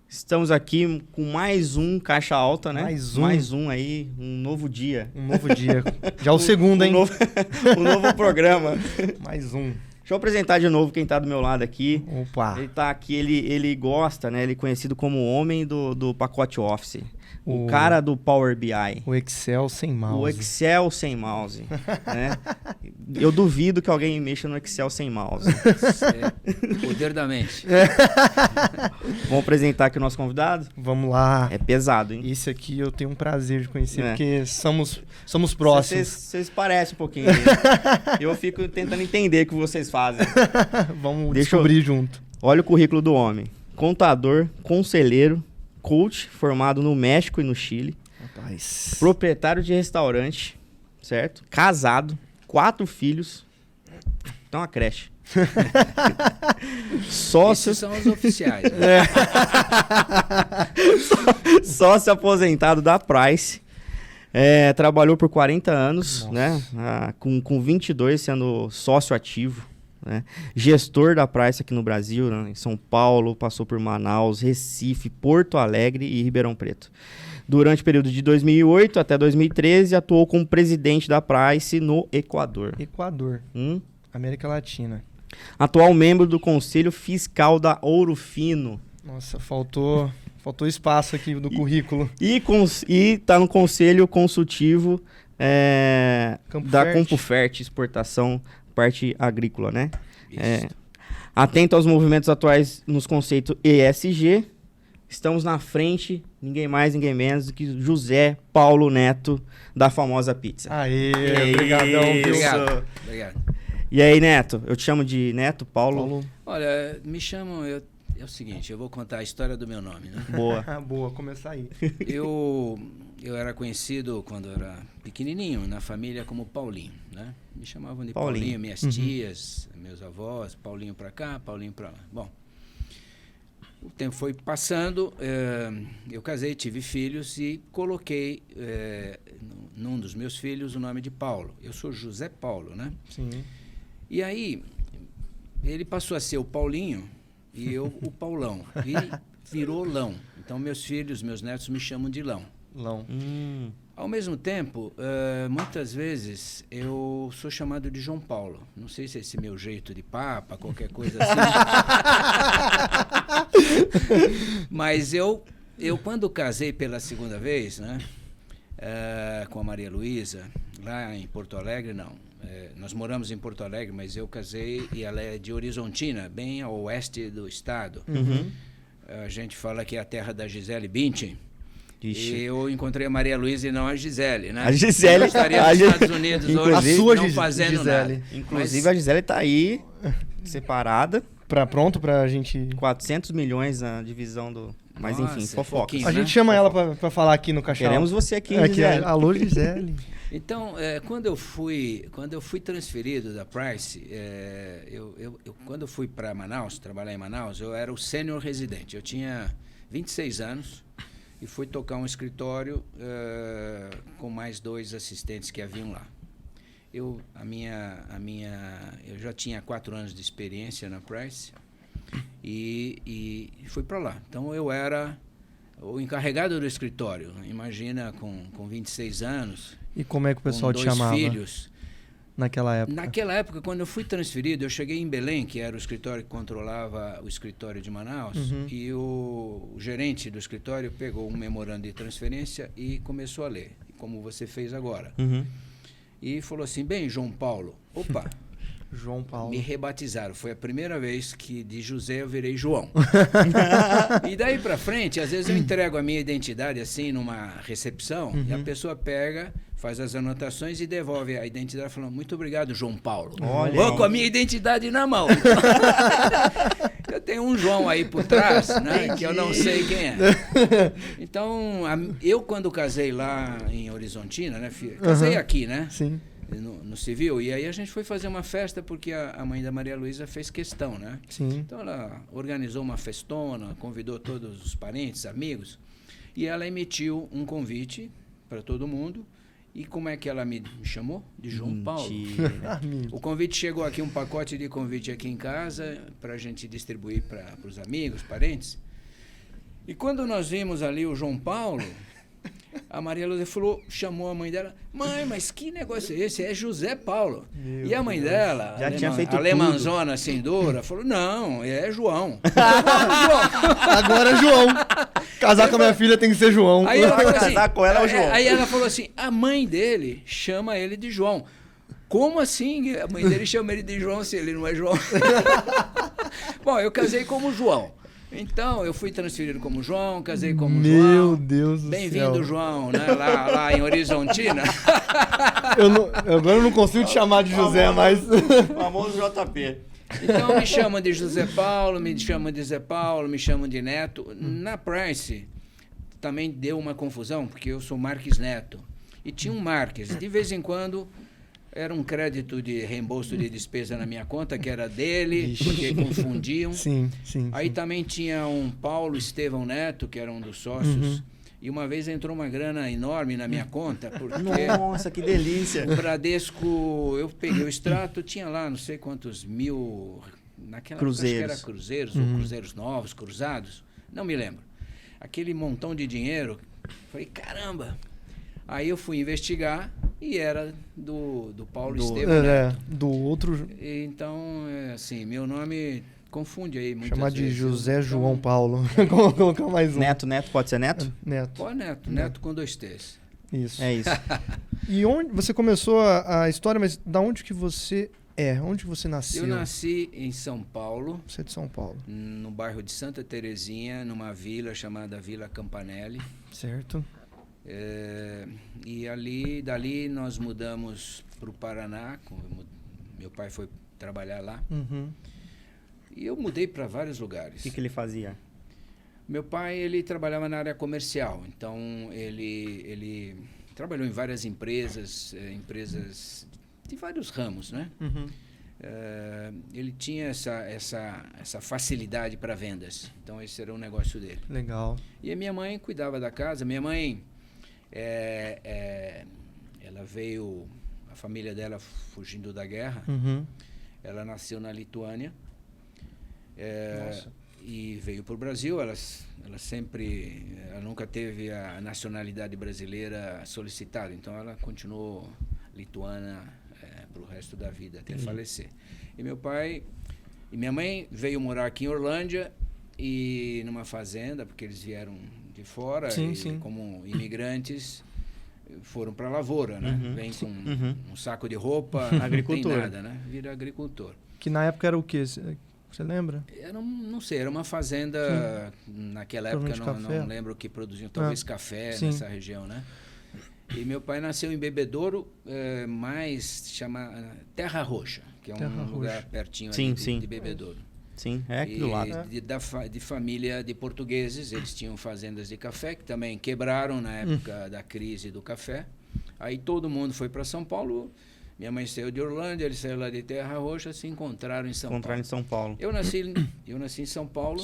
Estamos aqui com mais um Caixa Alta, né? Mais um aí, um novo dia. Um novo dia. Já o segundo, hein? Um novo programa. Mais um. Deixa eu apresentar de novo quem tá do meu lado aqui. Opa. Ele tá aqui, ele gosta, né? Ele é conhecido como o homem do pacote Office. O cara do Power BI. O Excel sem mouse. O Excel sem mouse, né? Eu duvido que alguém mexa no Excel sem mouse. Poder da mente. Vamos apresentar aqui o nosso convidado? Vamos lá. É pesado, hein? Esse aqui eu tenho um prazer de conhecer, porque somos próximos. Vocês parecem um pouquinho. Eu fico tentando entender o que vocês fazem. Vamos descobrir junto. Olha o currículo do homem. Contador, conselheiro, coach, formado no México e no Chile. Rapaz. Proprietário de restaurante, certo? Casado, 4 filhos. Então, uma creche. Sócio... Esses são os oficiais. Né? Sócio aposentado da Price. Trabalhou por 40 anos, né? Com 22 sendo sócio ativo. Né? Gestor da Price aqui no Brasil, né? Em São Paulo, passou por Manaus, Recife, Porto Alegre e Ribeirão Preto. Durante o período de 2008 até 2013, atuou como presidente da Price no Equador. América Latina. Atual membro do Conselho Fiscal da Ouro Fino. Nossa, faltou espaço aqui do currículo. E está no Conselho Consultivo da Campo Fértil Exportação, parte agrícola, né? Atento aos movimentos atuais nos conceitos ESG, estamos na frente, ninguém mais, ninguém menos do que José Paulo Neto, da famosa pizza. Aê, obrigadão. Obrigado. E aí, Neto? Eu te chamo de Neto, Paulo? Olha, me chamam... É o seguinte, eu vou contar a história do meu nome, né? Boa, começar aí. Eu era conhecido, quando eu era pequenininho, na família como Paulinho, né? Me chamavam de Paulinho, minhas tias, meus avós, Paulinho pra cá, Paulinho pra lá. Bom, o tempo foi passando, eu casei, tive filhos e coloquei num dos meus filhos o nome de Paulo. Eu sou José Paulo, né? Sim. E aí, ele passou a ser o Paulinho e eu o Paulão. E virou Lão. Então, meus filhos, meus netos me chamam de Lão. Ao mesmo tempo, muitas vezes eu sou chamado de João Paulo. Não sei se é esse meu jeito de papa, qualquer coisa assim. Mas eu quando casei pela segunda vez, né, com a Maria Luísa, lá em Porto Alegre, não. Nós moramos em Porto Alegre, mas eu casei e ela é de Horizontina, bem ao oeste do estado. A gente fala que é a terra da Gisele Bündchen. Ixi. E eu encontrei a Maria Luísa e não a Gisele, né? A Gisele... Ela estaria nos Estados Unidos hoje, a sua não fazendo Gisele. nada. Inclusive, a Gisele tá aí, separada. Pronto pra gente... 400 milhões na divisão do... Mas Nossa, enfim, fofoca. A gente chama ela pra falar aqui no Caixa. Queremos você aqui, Gisele. Alô, Gisele. Então, quando eu fui transferido da Price, quando eu fui para Manaus, trabalhar em Manaus, eu era o sênior residente. Eu tinha 26 anos e fui tocar um escritório com mais 2 assistentes que haviam lá. Eu já tinha 4 anos de experiência na Price e fui para lá. Então, eu era o encarregado do escritório. Imagina, com 26 anos... E como é que o pessoal te 2 chamava filhos. Naquela época? Naquela época, quando eu fui transferido, eu cheguei em Belém, que era o escritório que controlava o escritório de Manaus, e o gerente do escritório pegou um memorando de transferência e começou a ler, como você fez agora. E falou assim, bem, João Paulo, opa... João Paulo. Me rebatizaram. Foi a primeira vez que de José eu virei João. E daí pra frente, às vezes eu entrego a minha identidade assim numa recepção e a pessoa pega, faz as anotações e devolve a identidade falando, muito obrigado, João Paulo. Vou com a minha identidade na mão. Eu tenho um João aí por trás, né, que eu não sei quem é. Então, eu quando casei lá em Horizontina, né, casei aqui, né? Sim. no civil. E aí a gente foi fazer uma festa porque a mãe da Maria Luísa fez questão, né? Sim. Então ela organizou uma festona, convidou todos os parentes, amigos, e ela emitiu um convite para todo mundo. E como é que ela me chamou? De João Paulo. O convite chegou aqui, um pacote de convite aqui em casa, para a gente distribuir para os amigos, parentes. E quando nós vimos ali o João Paulo, a Maria Lúcia chamou a mãe dela, mãe, mas que negócio é esse? É José Paulo. E a mãe dela, já tinha feito alemãzona assim dura, falou, não, é João. Agora é João. Casar com a minha filha tem que ser João. Aí ela falou assim, casar com ela é o João. Aí ela falou assim, a mãe dele chama ele de João. Como assim? A mãe dele chama ele de João se ele não é João? Bom, eu casei como João. Então, eu fui transferido como João, casei como João. Meu Deus do céu. Bem-vindo, João, né? Lá em Horizontina. Agora eu não consigo te chamar de José, mas... Famoso JP. Então, me chamam de José Paulo, me chamam de Zé Paulo, me chamam de Neto. Na Price, também deu uma confusão, porque eu sou Marques Neto. E tinha um Marques. De vez em quando... Era um crédito de reembolso de despesa na minha conta, que era dele, porque confundiam. Sim. Aí também tinha um Paulo Estevão Neto, que era um dos sócios. E uma vez entrou uma grana enorme na minha conta, porque... Nossa, que delícia! O Bradesco, eu peguei o extrato, tinha lá não sei quantos mil... Naquela cruzeiros. Época, acho que era cruzeiros, ou cruzeiros novos, cruzados. Não me lembro. Aquele montão de dinheiro. Falei, caramba! Aí eu fui investigar e era do Paulo Estevão Neto. Do outro... Então, assim, meu nome confunde aí muitas Chamar vezes. de José Então, João Paulo. Colocar mais um. Neto, pode ser Neto? Neto. Pô, Neto com 2 T's. Isso. É isso. E onde você começou a história, mas da onde que você é? Onde você nasceu? Eu nasci em São Paulo. Você é de São Paulo. No bairro de Santa Terezinha, numa vila chamada Vila Campanelli. Certo. E dali nós mudamos para o Paraná. Meu pai foi trabalhar lá. E eu mudei para vários lugares. O que ele fazia? Meu pai, ele trabalhava na área comercial. Então, ele trabalhou em várias empresas de vários ramos, né? Ele tinha essa facilidade para vendas. Então, esse era o negócio dele. Legal. E a minha mãe cuidava da casa. Minha mãe... ela veio, a família dela fugindo da guerra, ela nasceu na Lituânia e veio para o Brasil. Ela nunca teve a nacionalidade brasileira solicitada, então ela continuou lituana para o resto da vida, até falecer. E meu pai e minha mãe veio morar aqui em Orlândia e numa fazenda, porque eles vieram de fora, como imigrantes, foram para a lavoura, né? Vem com um saco de roupa, agricultor. Não tem nada, né? Vira agricultor. Que na época era o quê? Você lembra? Não sei, era uma fazenda, naquela época, não lembro o que produziam, talvez café nessa região, né? E meu pai nasceu em Bebedouro, chama Terra Roxa, que é um lugar pertinho ali de Bebedouro. Sim, aqui do lado. De família de portugueses, eles tinham fazendas de café, que também quebraram na época da crise do café. Aí todo mundo foi para São Paulo. Minha mãe saiu de Orlândia, eles saíram lá de Terra Roxa, se encontraram em São Paulo. Eu nasci em São Paulo,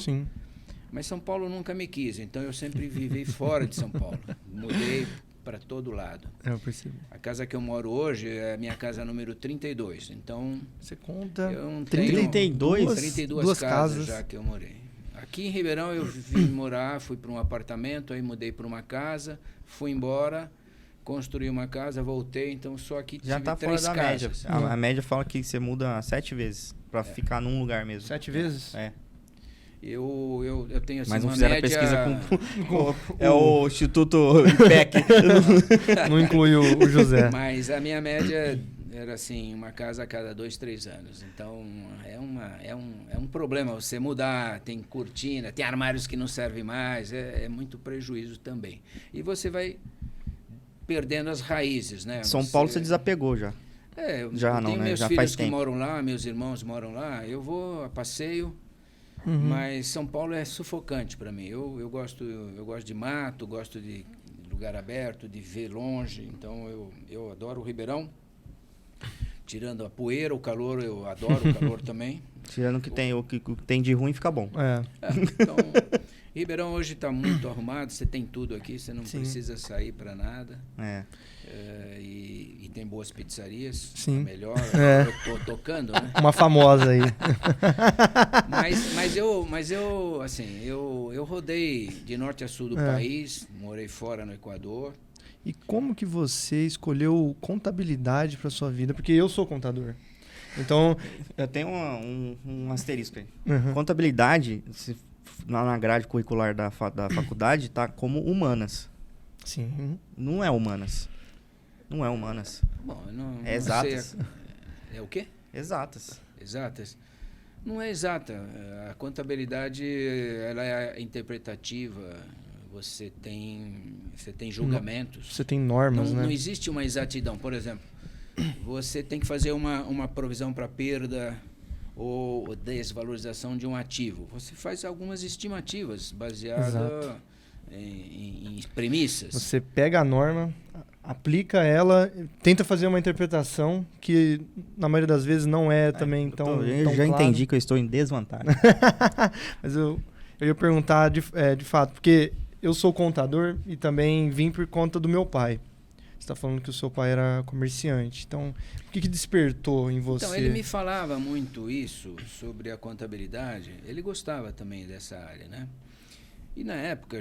mas São Paulo nunca me quis, então eu sempre vivi fora de São Paulo. Mudei para todo lado. Eu percebi. A casa que eu moro hoje é a minha casa número 32. Então, você conta 32 casas já que eu morei. Aqui em Ribeirão eu vim morar, fui para um apartamento, aí mudei para uma casa, fui embora, construí uma casa, voltei, então só aqui já tive tá fora da média. casas. A média fala que você muda 7 vezes para ficar num lugar mesmo. 7 vezes? É. Eu tenho assim, mas não uma fizeram média... pesquisa com o Instituto IPEC. Não incluiu o José. Mas a minha média era assim, uma casa a cada 2, 3 anos. Então é um problema você mudar, tem cortina, tem armários que não servem mais, é muito prejuízo também. E você vai perdendo as raízes, né? São Paulo você desapegou já. Eu tenho meus filhos que moram lá, meus irmãos moram lá, eu vou a passeio. Mas São Paulo é sufocante para mim. Eu gosto de mato, gosto de lugar aberto, de ver longe. Então eu adoro o Ribeirão. tirando a poeira, o calor, eu adoro o calor também. Tirando o que tem de ruim, fica bom. Então, Ribeirão hoje está muito arrumado, você tem tudo aqui, você não precisa sair para nada. E tem boas pizzarias, Sim. a melhor, eu estou tocando, né? Uma famosa aí. mas eu, assim, eu rodei de norte a sul do país, morei fora no Equador. E como que você escolheu contabilidade para sua vida? Porque eu sou contador. Então, eu tenho um asterisco aí. Contabilidade, na grade curricular da faculdade, tá como humanas. Sim. Não é humanas. Não é humanas. Bom, não exatas. É o quê? Exatas. Exatas. Não é exata. A contabilidade, ela é interpretativa. Você tem julgamentos. Você tem normas, né? Não existe uma exatidão. Por exemplo, você tem que fazer uma provisão para perda ou desvalorização de um ativo. Você faz algumas estimativas baseadas em premissas. Você pega a norma, aplica ela, tenta fazer uma interpretação que, na maioria das vezes, não é também tão Eu já entendi que eu estou em desvantagem. Mas eu ia perguntar de fato, porque eu sou contador e também vim por conta do meu pai. Você está falando que o seu pai era comerciante. Então, o que despertou em você? Então, ele me falava muito isso sobre a contabilidade. Ele gostava também dessa área, né? E na época,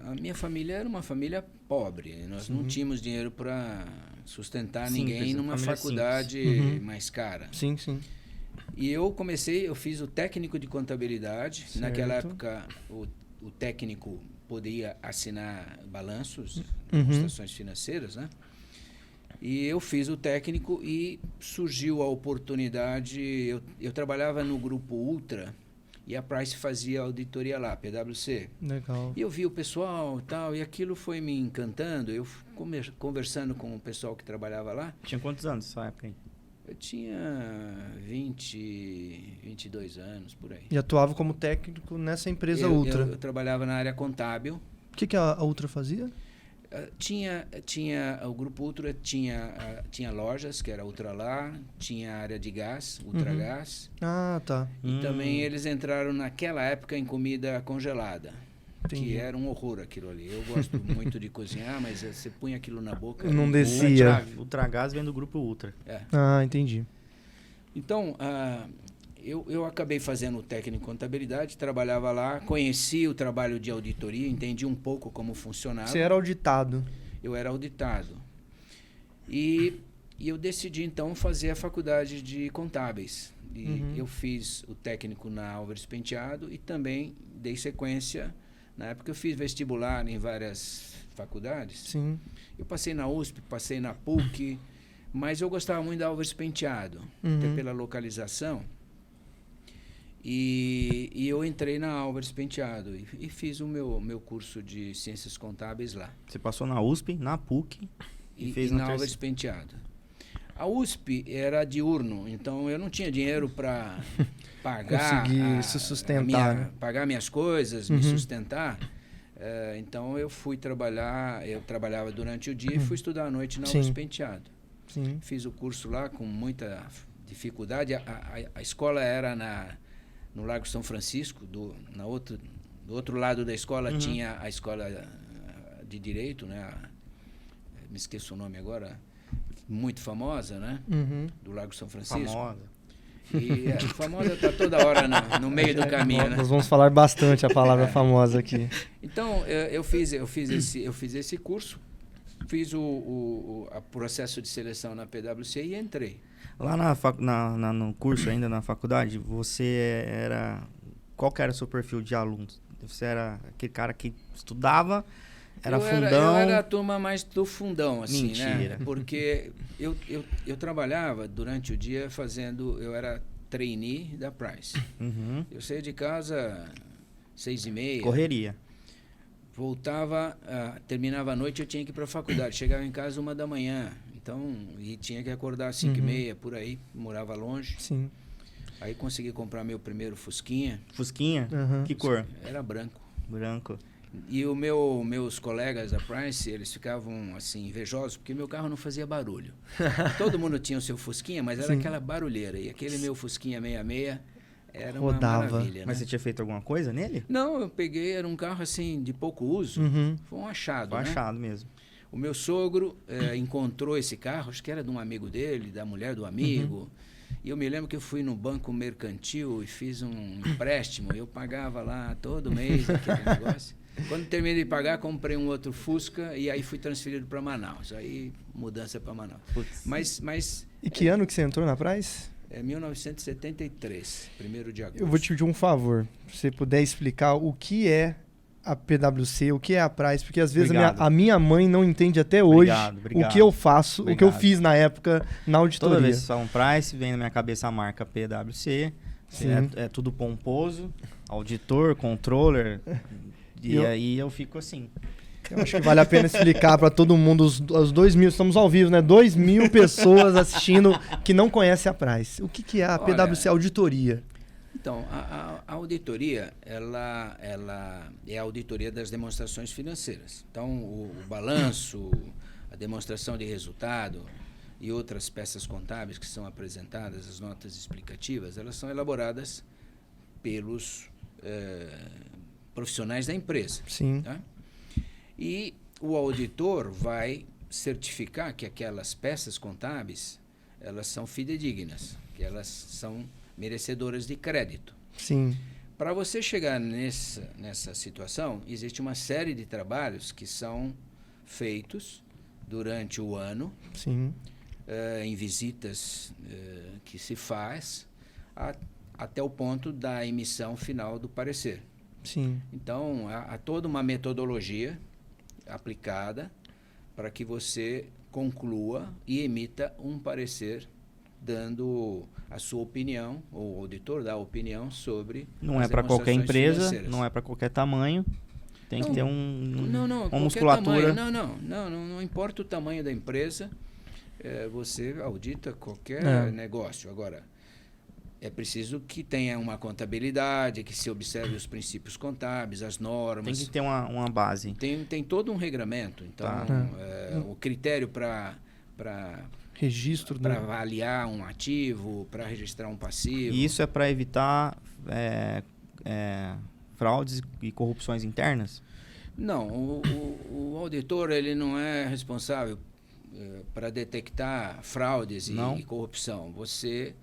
a minha família era uma família pobre. Nós não tínhamos dinheiro para sustentar ninguém numa faculdade mais cara. Sim, sim. E eu fiz o técnico de contabilidade. Certo. Naquela época, o técnico podia assinar balanços, prestações financeiras, né? E eu fiz o técnico e surgiu a oportunidade. Eu trabalhava no grupo Ultra e a Price fazia auditoria lá, PwC. Legal. E eu vi o pessoal e tal, e aquilo foi me encantando. Eu conversando com o pessoal que trabalhava lá. Tinha quantos anos nessa época aí? Eu tinha 22 anos, por aí. E atuava como técnico nessa empresa Ultra? Eu trabalhava na área contábil. O que a Ultra fazia? O Grupo Ultra tinha lojas, que era Ultralar, tinha a área de gás, Ultragás. Ah, tá. E também eles entraram naquela época em comida congelada. Entendi. Que era um horror aquilo ali. Eu gosto muito de cozinhar, mas você punha aquilo na boca... Não descia. O Ultragás vem do Grupo Ultra. Ah, entendi. Então, eu acabei fazendo o técnico em contabilidade, trabalhava lá, conheci o trabalho de auditoria, entendi um pouco como funcionava. Você era auditado? Eu era auditado. E eu decidi, então, fazer a faculdade de contábeis. E eu fiz o técnico na Álvares Penteado e também dei sequência. Na época eu fiz vestibular em várias faculdades. Sim. Eu passei na USP, passei na PUC, mas eu gostava muito da Álvares Penteado, até pela localização. E eu entrei na Álvares Penteado e fiz o meu curso de Ciências Contábeis lá. Você passou na USP, na PUC e fez na Álvares Penteado. A USP era diurno, então eu não tinha dinheiro para pagar... Conseguir se sustentar. Pagar minhas coisas, me sustentar. Então eu fui trabalhar, eu trabalhava durante o dia e fui estudar à noite na Álvares Penteado. Sim. Fiz o curso lá com muita dificuldade. A escola era no Largo São Francisco, do outro lado da escola tinha a escola de Direito, né? Me esqueço o nome agora, muito famosa, né? Do Largo São Francisco. Famosa. E famosa está toda hora no meio do caminho, né? Nós vamos falar bastante a palavra famosa aqui. Então, eu fiz esse curso, fiz o processo de seleção na PwC e entrei. Lá no curso ainda, na faculdade, você era... Qual que era o seu perfil de aluno? Você era aquele cara que estudava, era fundão? Eu era a turma mais do fundão, assim, Mentira. né? Porque eu trabalhava durante o dia eu era trainee da Price. Eu saía de casa 6h30. Correria. Voltava, terminava a noite, eu tinha que ir para a faculdade. Chegava em casa 1h. Então, e tinha que acordar às 5h30, por aí, morava longe. Sim. Aí consegui comprar meu primeiro Fusquinha. Fusquinha? Que cor? Era branco. Branco. E meus colegas da Price, eles ficavam assim invejosos porque meu carro não fazia barulho. Todo mundo tinha o seu Fusquinha, mas era aquela barulheira. E aquele meu Fusquinha 66 era uma maravilha. Mas né? você tinha feito alguma coisa nele? Não, eu peguei, era um carro assim de pouco uso. Foi um achado, Foi né? achado mesmo. O meu sogro encontrou esse carro, acho que era de um amigo dele, da mulher do amigo. E eu me lembro que eu fui no banco mercantil e fiz um empréstimo. Eu pagava lá todo mês aquele negócio. Quando terminei de pagar, comprei um outro Fusca e aí fui transferido para Manaus. Aí, mudança para Manaus. Mas E que ano que você entrou na Price? É 1973, 1º de agosto. Eu vou te pedir um favor. Se você puder explicar o que é a PwC, o que é a Price, porque às vezes a minha mãe não entende até hoje o que eu faço, o que eu fiz na época na auditoria. Toda vez que falam Price, vem na minha cabeça a marca PwC. É tudo pomposo, auditor, controller... E aí eu fico assim. Eu acho que vale a pena explicar para todo mundo, os 2.000, estamos ao vivo, né? 2.000 pessoas assistindo que não conhecem a Price. O que é a PwC Auditoria? Então, a auditoria, ela é a auditoria das demonstrações financeiras. Então, o balanço, a demonstração de resultado e outras peças contábeis que são apresentadas, as notas explicativas, elas são elaboradas pelos profissionais da empresa. Sim. Tá? E o auditor vai certificar que aquelas peças contábeis, elas são fidedignas, que elas são merecedoras de crédito. Sim. Para você chegar nessa situação, existe uma série de trabalhos que são feitos durante o ano, sim, em visitas que se faz, até o ponto da emissão final do parecer. Sim. Então, há toda uma metodologia aplicada para que você conclua e emita um parecer dando a sua opinião, ou o auditor dá a opinião sobre Não é para qualquer empresa, não é para qualquer tamanho, tem que ter uma musculatura. Tamanho. Não importa o tamanho da empresa, você audita qualquer negócio. Agora, é preciso que tenha uma contabilidade, que se observe os princípios contábeis, as normas. Tem que ter uma base. Tem todo um regramento. Então, o critério para registro, para avaliar um ativo, para registrar um passivo. E isso é para evitar fraudes e corrupções internas? Não, o auditor ele não é responsável para detectar fraudes e corrupção. Você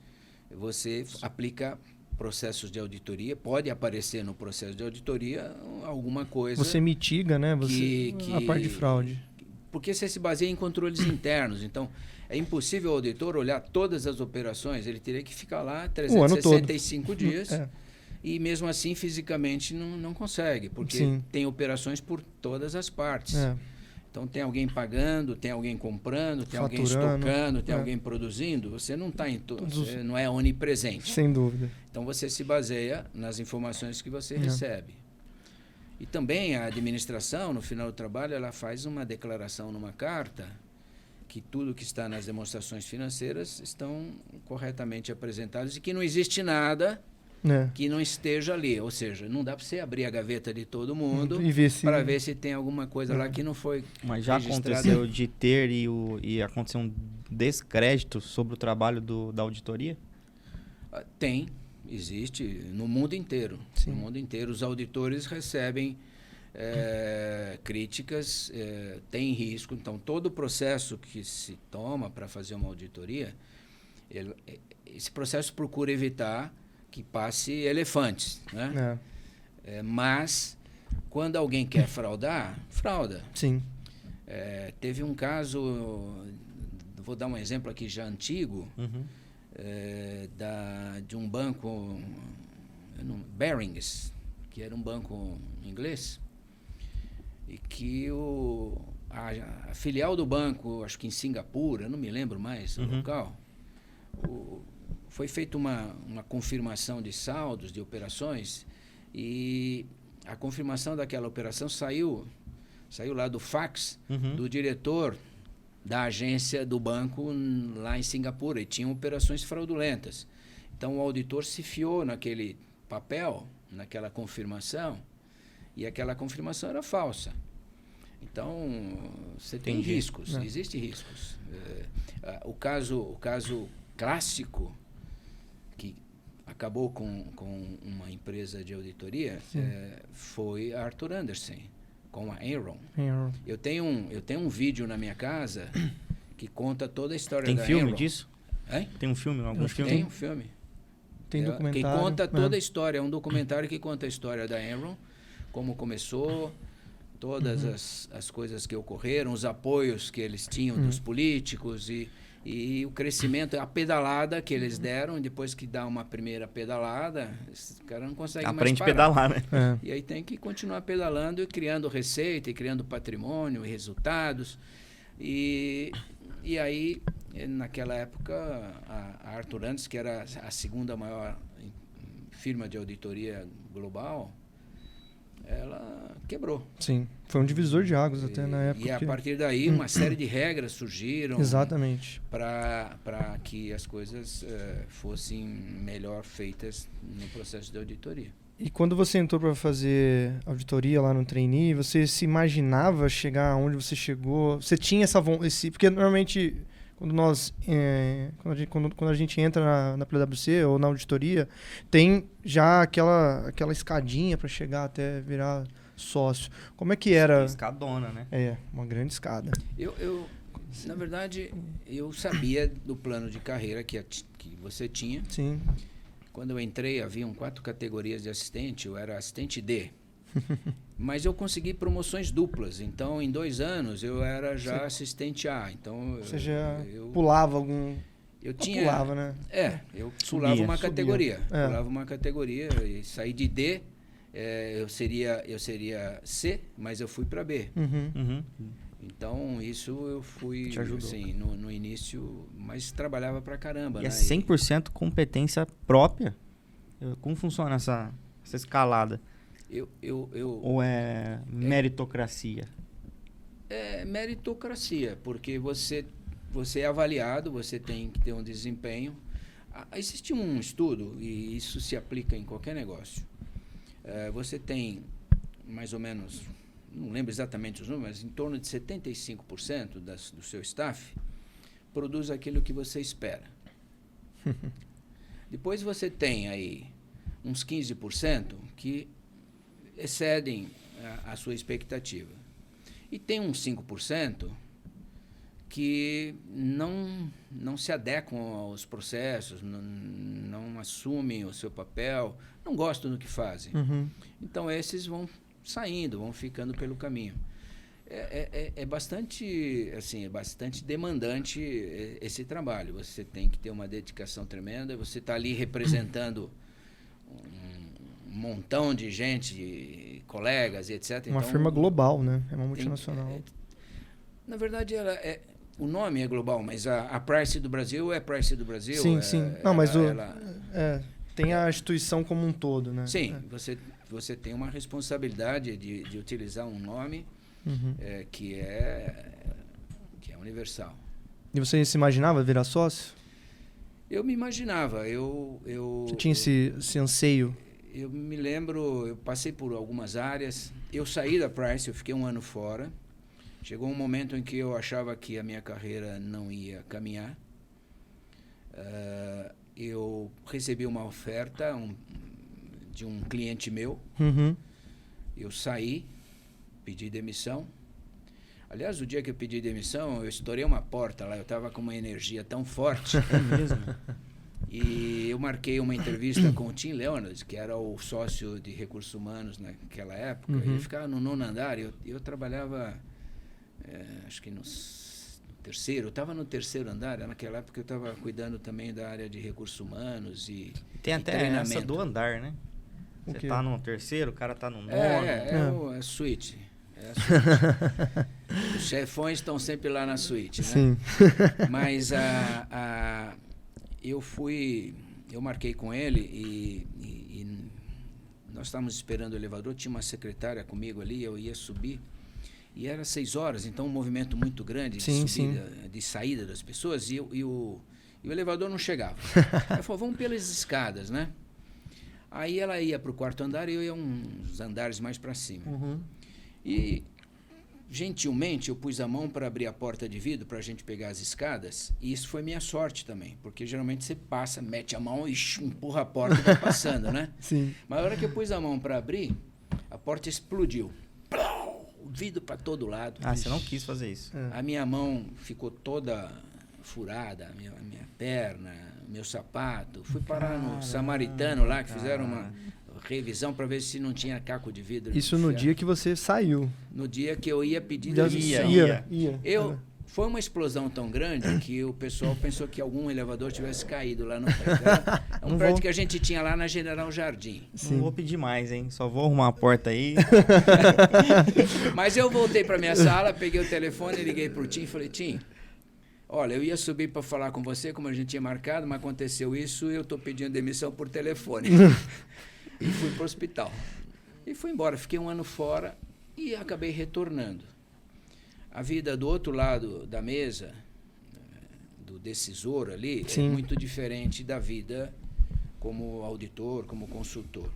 aplica processos de auditoria, pode aparecer no processo de auditoria alguma coisa... Você mitiga, né? A parte de fraude. Porque você se baseia em controles internos. Então, é impossível o auditor olhar todas as operações, ele teria que ficar lá 365 dias e mesmo assim fisicamente não consegue, porque tem operações por todas as partes. Então, tem alguém pagando, tem alguém comprando, tem alguém estocando, tem alguém produzindo. Você não está você não é onipresente. Sem dúvida. Então, você se baseia nas informações que você recebe. E também a administração, no final do trabalho, ela faz uma declaração numa carta que tudo que está nas demonstrações financeiras estão corretamente apresentados e que não existe nada que não esteja ali. Ou seja, não dá para você abrir a gaveta de todo mundo para ver se tem alguma coisa lá que não foi Mas já aconteceu de ter e acontecer um descrédito sobre o trabalho da auditoria? Tem, existe no mundo inteiro. No mundo inteiro os auditores recebem críticas, tem risco. Então, todo o processo que se toma para fazer uma auditoria, esse processo procura evitar que passe elefantes, né? Mas quando alguém quer fraudar, frauda. Sim. Teve um caso, vou dar um exemplo aqui já antigo, de um banco, Barings, que era um banco inglês, e que a filial do banco, acho que em Singapura, eu não me lembro mais o local, foi feita uma confirmação de saldos, de operações, e a confirmação daquela operação saiu lá do fax do diretor da agência do banco lá em Singapura, e tinham operações fraudulentas. Então, o auditor se fiou naquele papel, naquela confirmação, e aquela confirmação era falsa. Então, você tem Entendi. riscos, existem riscos. O caso clássico que acabou com uma empresa de auditoria foi a Arthur Andersen, com a Enron. Eu tenho um vídeo na minha casa que conta toda a história da Enron. Tem filme disso? Hein? Tem um filme? Algum filme? Tem um filme. Tem documentário. Que conta toda a história. É um documentário que conta a história da Enron, como começou, todas as coisas que ocorreram, os apoios que eles tinham dos políticos e o crescimento, a pedalada que eles deram. E depois que dá uma primeira pedalada, esse cara não consegue Aprende a mais parar. pedalar, né? E aí tem que continuar pedalando e criando receita, e criando patrimônio e resultados. E aí, naquela época, a Arthur Andersen, que era a segunda maior firma de auditoria global, ela quebrou. Sim, foi um divisor de águas até na época. E a partir daí, uma série de regras surgiram. Exatamente. Para que as coisas fossem melhor feitas no processo de auditoria. E quando você entrou para fazer auditoria lá no trainee, você se imaginava chegar onde você chegou? Você tinha essa vontade? Porque normalmente, quando a gente entra na PwC ou na auditoria, tem já aquela escadinha para chegar até virar sócio. Como é que era? Escadona, né? Uma grande escada. Na verdade, eu sabia do plano de carreira que você tinha. Sim. Quando eu entrei, haviam 4 categorias de assistente, eu era assistente D. Mas eu consegui promoções duplas, então em 2 anos eu era já assistente A. Então, você já pulava algum... Eu tinha... Pulava, né? Eu pulava uma categoria. É. Pulava uma categoria e saí de D, eu seria C, mas eu fui para B. Então, isso eu fui, assim, no início, mas trabalhava pra caramba. E né? é 100% competência própria? Como funciona essa escalada? Ou é meritocracia? É meritocracia, porque você é avaliado, você tem que ter um desempenho. Existe um estudo, e isso se aplica em qualquer negócio. Você tem mais ou menos... não lembro exatamente os números, mas em torno de 75% do seu staff produz aquilo que você espera. Depois você tem aí uns 15% que excedem a sua expectativa. E tem uns 5% que não se adequam aos processos, não assumem o seu papel, não gostam do que fazem. Então, esses vão saindo, vão ficando pelo caminho. É bastante, assim, bastante demandante esse trabalho. Você tem que ter uma dedicação tremenda, você está ali representando um montão de gente, de colegas e etc. Uma firma global, né? É uma multinacional. Na verdade, o nome é global, mas a Price do Brasil é Price do Brasil. Sim. Não, mas tem a instituição como um todo, né? Sim, você tem uma responsabilidade de utilizar um nome que é universal. E você se imaginava virar sócio? Eu me imaginava. Você tinha esse anseio? Eu me lembro, eu passei por algumas áreas. Eu saí da Price, eu fiquei 1 ano fora. Chegou um momento em que eu achava que a minha carreira não ia caminhar. Eu recebi uma oferta de um cliente meu. Eu saí, pedi demissão. Aliás, o dia que eu pedi demissão, eu estourei uma porta lá. Eu estava com uma energia tão forte. É mesmo? E eu marquei uma entrevista com o Tim Leonard, que era o sócio de recursos humanos naquela época. Ele ficava no 9º andar. Eu trabalhava, acho que no terceiro. Eu estava no 3º andar. Naquela época eu estava cuidando também da área de recursos humanos e tem até treinamento. Essa do andar, né? Você tá no 3º, o cara tá no 9º. É a suíte. Os chefões estão sempre lá na suíte, né? Sim. Mas eu marquei com ele e nós estávamos esperando o elevador, tinha uma secretária comigo ali, eu ia subir e era 6 horas, então um movimento muito grande de saída das pessoas e o elevador não chegava. Ele falou, vamos pelas escadas, né? Aí ela ia para o quarto andar e eu ia uns andares mais para cima. E, gentilmente, eu pus a mão para abrir a porta de vidro para a gente pegar as escadas. E isso foi minha sorte também, porque geralmente você passa, mete a mão e empurra a porta e vai passando, né? Sim. Mas na hora que eu pus a mão para abrir, a porta explodiu. O vidro para todo lado. Ah, você não quis fazer isso. A minha mão ficou toda furada, a minha perna, meu sapato. Fui parar no Samaritano lá, que fizeram uma revisão para ver se não tinha caco de vidro. Isso no dia que você saiu. No dia que eu ia pedir Ia. demissão. Foi uma explosão tão grande que o pessoal pensou que algum elevador tivesse caído lá no prédio. É um prédio que a gente tinha lá na General Jardim. Sim. Não vou pedir mais, hein? Só vou arrumar a porta aí. Mas eu voltei para minha sala, peguei o telefone, liguei pro Tim e falei, Tim, olha, eu ia subir para falar com você, como a gente tinha marcado, mas aconteceu isso e eu estou pedindo demissão por telefone. E fui para o hospital. E fui embora. Fiquei um ano fora e acabei retornando. A vida do outro lado da mesa, do decisor ali, Sim. é muito diferente da vida como auditor, como consultor.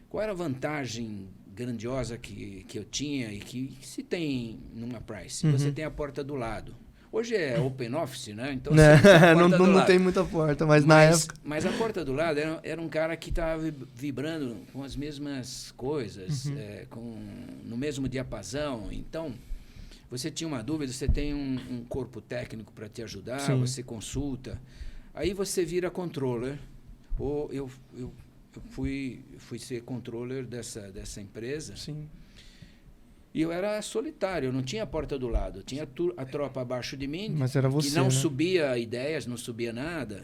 Qual era a vantagem grandiosa que eu tinha e que se tem numa Price? Você tem a porta do lado. Hoje é open office, né? Então não tem muita porta, mas na época... Mas a porta do lado era um cara que estava vibrando com as mesmas coisas, no mesmo diapasão. Então, você tinha uma dúvida, você tem um corpo técnico para te ajudar, Sim. você consulta. Aí você vira controller. Ou eu fui ser controller dessa empresa. Sim. E eu era solitário, eu não tinha a porta do lado. Tinha a tropa abaixo de mim, mas era você, que não né? subia ideias, não subia nada.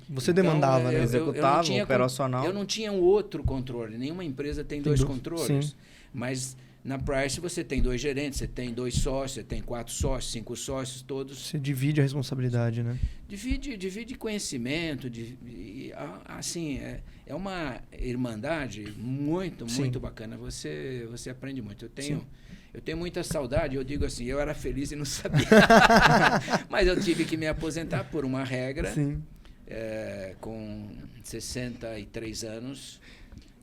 Você demandava, né? Executava, operacional. Eu não tinha um outro controle. Nenhuma empresa tem dois controles. Sim. Mas na Price você tem 2 gerentes, você tem 2 sócios, você tem 4 sócios, 5 sócios, todos. Você divide a responsabilidade, né? Divide conhecimento, assim, é uma irmandade muito bacana. Você aprende muito. Eu tenho muita saudade, eu digo assim, eu era feliz e não sabia. Mas eu tive que me aposentar por uma regra. Sim. Com 63 anos,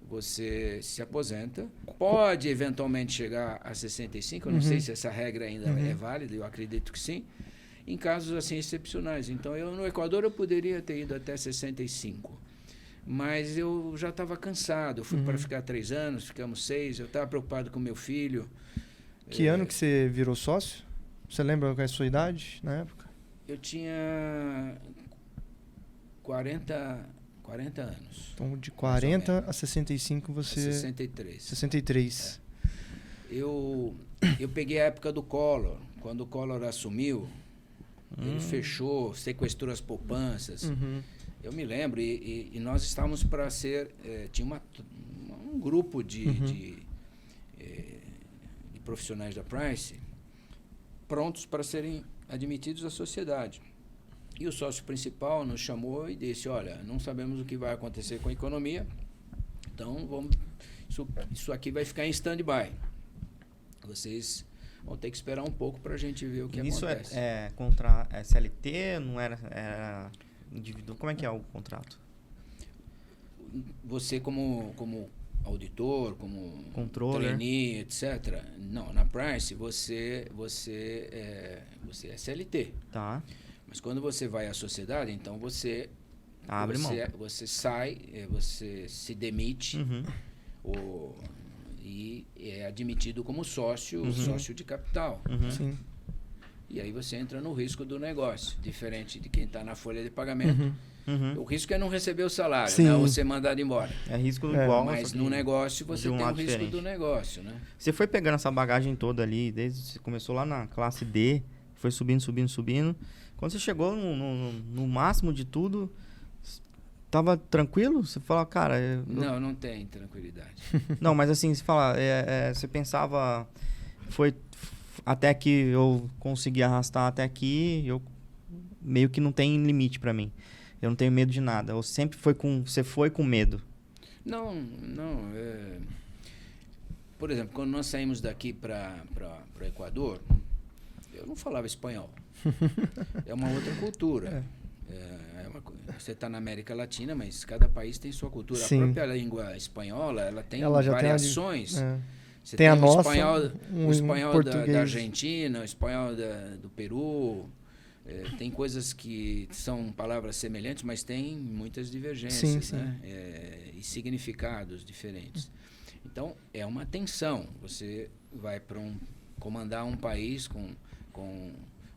você se aposenta. Pode eventualmente chegar a 65, eu não sei se essa regra ainda é válida, eu acredito que sim, em casos assim excepcionais. Então, no Equador eu poderia ter ido até 65. Mas eu já estava cansado. Eu fui para ficar 3 anos, ficamos 6. Eu estava preocupado com meu filho. Que ano que você virou sócio? Você lembra qual é a sua idade na época? Eu tinha 40 anos. Então, de 40 a 65 você... 63. 63. Eu peguei a época do Collor. Quando o Collor assumiu, ele fechou, sequestrou as poupanças. Eu me lembro, e nós estávamos para ser... tinha um grupo de profissionais da Price prontos para serem admitidos à sociedade. E o sócio principal nos chamou e disse, olha, não sabemos o que vai acontecer com a economia, então isso aqui vai ficar em stand-by. Vocês vão ter que esperar um pouco para a gente ver o que acontece. Isso é contra SLT? Não era individual? Como é que é o contrato? Você como auditor, como controller, trainee, etc. Não, na Price você é CLT. Tá. Mas quando você vai à sociedade, então você abre mão. Você sai, você se demite e é admitido como sócio de capital. Sim. E aí você entra no risco do negócio, diferente de quem está na folha de pagamento. O risco é não receber o salário, né? Ou ser mandado embora. É risco igual. Mas no negócio você tem o risco diferente do negócio, né? Você foi pegando essa bagagem toda ali, desde que você começou lá na classe D, foi subindo. Quando você chegou no máximo de tudo, tava tranquilo? Você fala, cara... Não tem tranquilidade. Não, mas assim, você fala, você pensava, foi até que eu consegui arrastar até aqui, eu meio que não tem limite pra mim. Eu não tenho medo de nada. Eu sempre você foi com medo. Não. Por exemplo, quando nós saímos daqui para o Equador, eu não falava espanhol. É uma outra cultura. Você está na América Latina, mas cada país tem sua cultura. Sim. A própria língua espanhola, ela tem Ela já variações. Tem Você tem a o nossa, espanhol da português. Argentina, o espanhol do Peru. Tem coisas que são palavras semelhantes, mas tem muitas divergências, Sim. né? E significados diferentes. Então, é uma tensão. Você vai comandar um país com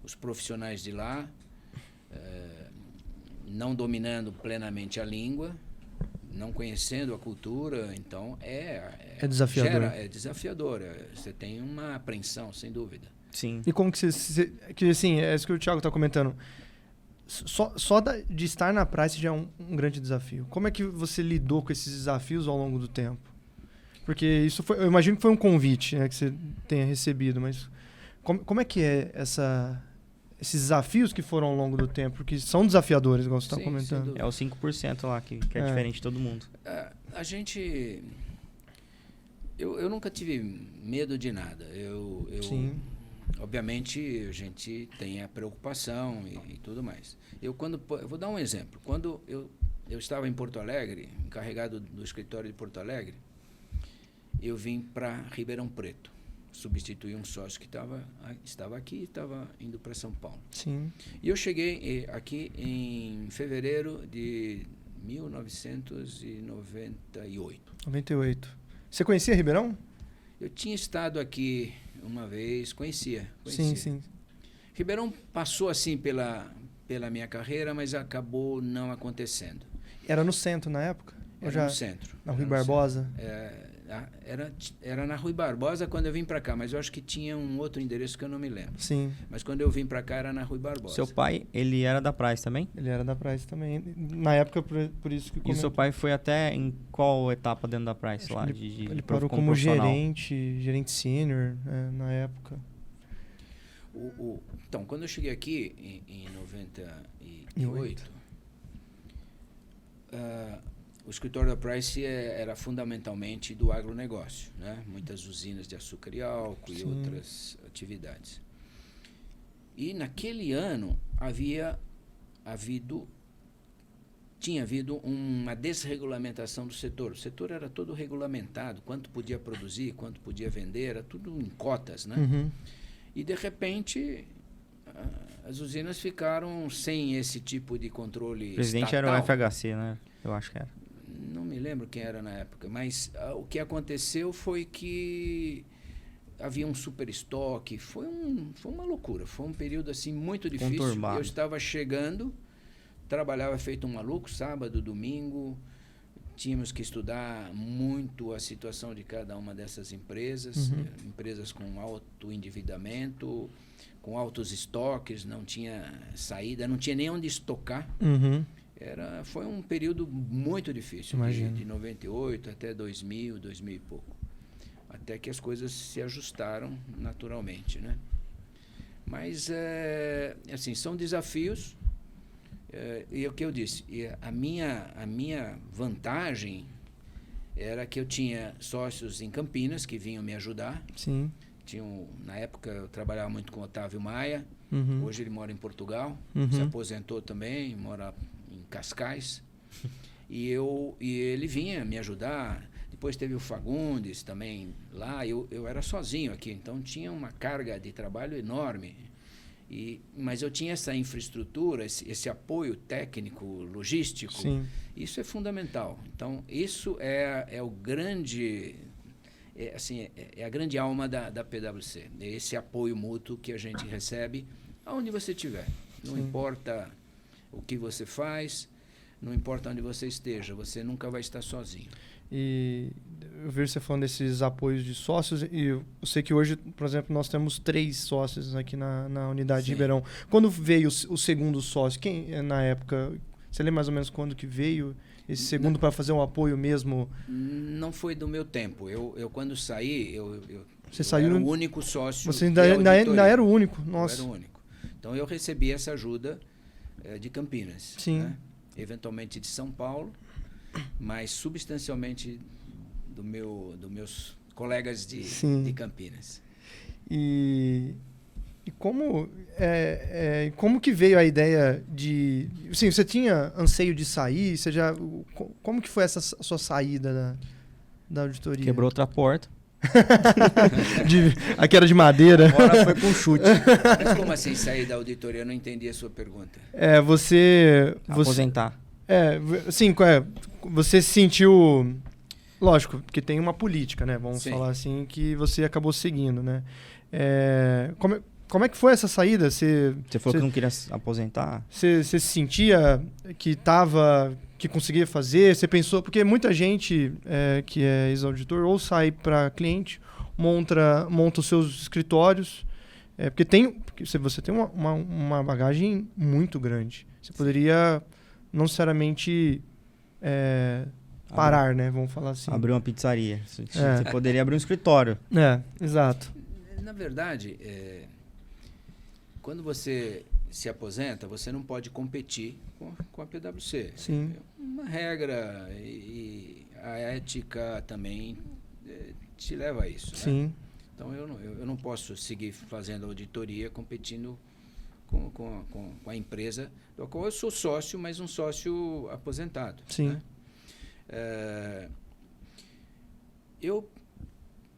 os profissionais de lá, não dominando plenamente a língua, não conhecendo a cultura, então é desafiador. É desafiador. Você tem uma apreensão, sem dúvida. Sim. E como que que assim, é isso que o Thiago está comentando. Só de estar na Price já é um grande desafio. Como é que você lidou com esses desafios ao longo do tempo? Porque isso foi, eu imagino que foi um convite, né, que você tenha recebido, mas como é que é esses desafios que foram ao longo do tempo? Porque são desafiadores, igual você está comentando. É os 5% lá, que é diferente de todo mundo. A gente... Eu nunca tive medo de nada. Sim. Obviamente, a gente tem a preocupação e tudo mais. Eu vou dar um exemplo. Quando eu estava em Porto Alegre, encarregado do escritório de Porto Alegre, eu vim para Ribeirão Preto, substituir um sócio que estava aqui e estava indo para São Paulo. Sim. E eu cheguei aqui em fevereiro de 1998. 98. Você conhecia Ribeirão? Eu tinha estado aqui uma vez, conhecia. Sim. Ribeirão passou assim pela minha carreira, mas acabou não acontecendo. Era no centro na época? Era no centro. Na Rui Barbosa? Era na Rui Barbosa quando eu vim para cá, mas eu acho que tinha um outro endereço que eu não me lembro. Sim. Mas quando eu vim para cá era na Rui Barbosa. Seu pai, ele era da Price também? Ele era da Price também. Na época, por isso que... E o seu pai foi até em qual etapa dentro da Price lá? Ele parou como gerente sênior, na época. Então, quando eu cheguei aqui em 98, o escritório da Price era fundamentalmente do agronegócio, né? Muitas usinas de açúcar e álcool e outras atividades. E naquele ano tinha havido uma desregulamentação do setor. O setor era todo regulamentado, quanto podia produzir, quanto podia vender, era tudo em cotas, né? Uhum. E de repente as usinas ficaram sem esse tipo de controle. O presidente estatal. era o FHC, né? Eu acho que era. Não me lembro quem era na época, mas o que aconteceu foi que havia um super estoque, foi uma loucura, foi um período assim muito difícil. Conturbado. Eu estava chegando, trabalhava feito um maluco, sábado, domingo, tínhamos que estudar muito a situação de cada uma dessas empresas, empresas com alto endividamento, com altos estoques, não tinha saída, não tinha nem onde estocar. Foi um período muito difícil, de 98 até 2000 e pouco. Até que as coisas se ajustaram naturalmente, né? Mas, assim, são desafios. E é o que eu disse, a minha vantagem era que eu tinha sócios em Campinas que vinham me ajudar. Sim. Na época eu trabalhava muito com o Otávio Maia, hoje ele mora em Portugal, se aposentou também, mora em Cascais, e ele vinha me ajudar. Depois teve o Fagundes também lá, eu era sozinho aqui, então tinha uma carga de trabalho enorme. Mas eu tinha essa infraestrutura, esse apoio técnico, logístico. Sim. Isso é fundamental. Então, isso é o grande... É a grande alma da PwC. É esse apoio mútuo que a gente recebe aonde você estiver. Não importa o que você faz, não importa onde você esteja, você nunca vai estar sozinho. E eu vejo você falando desses apoios de sócios, e eu sei que hoje, por exemplo, nós temos 3 sócios aqui na unidade de Ribeirão. Quando veio o segundo sócio, quem na época, você lembra mais ou menos quando que veio esse segundo para fazer um apoio mesmo? Não foi do meu tempo. Eu quando saí, Você eu saiu, era o único sócio. Você ainda era o único? Nossa. Eu era o único. Então eu recebi essa ajuda de Campinas. Sim. Né? Eventualmente de São Paulo, mas substancialmente dos meus colegas de Campinas. E E como que veio a ideia de... Sim, você tinha anseio de sair? Como que foi essa sua saída da auditoria? Quebrou outra porta. Aqui era de madeira. Agora foi com chute. Mas como assim sair da auditoria? Eu não entendi a sua pergunta. Você... Aposentar. Sim, você se sentiu... Lógico, porque tem uma política, né? Vamos Sim. falar assim, que você acabou seguindo, né? Como é que foi essa saída? Você falou que não queria aposentar? Você se sentia que conseguia fazer? Você pensou... Porque muita gente que é ex-auditor ou sai para cliente, monta os seus escritórios, porque você tem uma bagagem muito grande. Você poderia não necessariamente parar, né? Vamos falar assim. Abrir uma pizzaria. Você poderia abrir um escritório. Exato. Na verdade, quando você se aposenta, você não pode competir com a PwC. Sim. É uma regra e a ética também te leva a isso. Sim. Né? Então, eu não posso seguir fazendo auditoria competindo com a empresa do qual eu sou sócio, mas um sócio aposentado. Sim. Né? Eu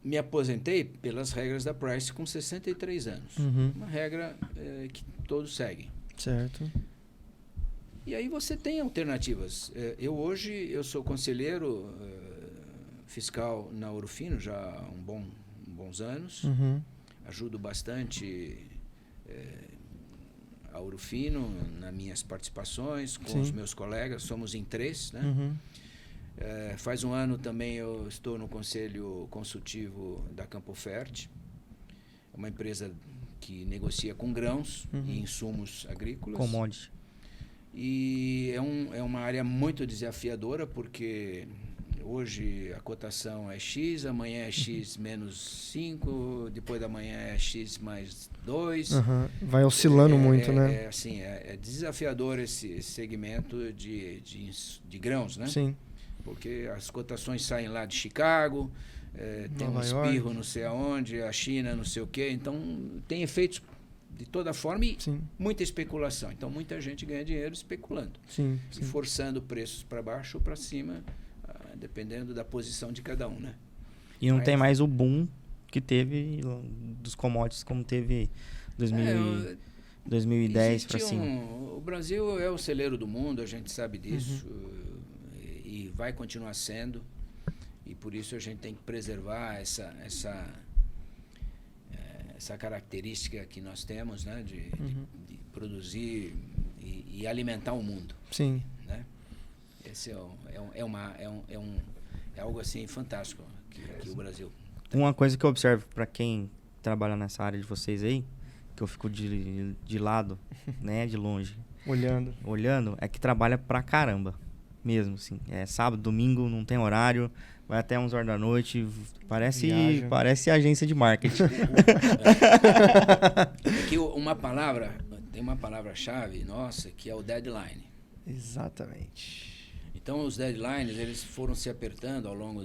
me aposentei pelas regras da Price com 63 anos. Uhum. Uma regra que todos seguem. Certo. E aí você tem alternativas. Hoje eu sou conselheiro fiscal na Ouro Fino já há bons anos. Uhum. Ajudo bastante a Ouro Fino nas minhas participações com Sim. os meus colegas. Somos em 3, né? Uhum. Faz um ano também eu estou no conselho consultivo da Campo Ferte, uma empresa que negocia com grãos e insumos agrícolas. Commodity. E é uma área muito desafiadora, porque hoje a cotação é X, amanhã é X menos 5, depois da manhã é X mais 2. Uhum. Vai oscilando muito, né? É desafiador esse segmento de grãos, né? Sim. Porque as cotações saem lá de Chicago, tem um espirro não sei aonde, a China não sei o quê, então tem efeitos de toda forma e Sim. muita especulação. Então muita gente ganha dinheiro especulando, Sim. e forçando preços para baixo ou para cima, dependendo da posição de cada um, né? E não tem mais o boom que teve dos commodities como teve 2010 para cima. O Brasil é o celeiro do mundo, a gente sabe disso. E vai continuar sendo, e por isso a gente tem que preservar essa característica que nós temos, né, de produzir e alimentar o mundo. Sim. Né? Esse é algo assim fantástico que o Brasil tem. Uma coisa que eu observo para quem trabalha nessa área de vocês aí, que eu fico de lado, né, de longe, olhando, é que trabalha pra caramba. Mesmo, assim. Sábado, domingo, não tem horário, vai até 11 horas da noite, parece agência de marketing. Aqui tem uma palavra-chave nossa, que é o deadline. Exatamente. Então, os deadlines, eles foram se apertando ao longo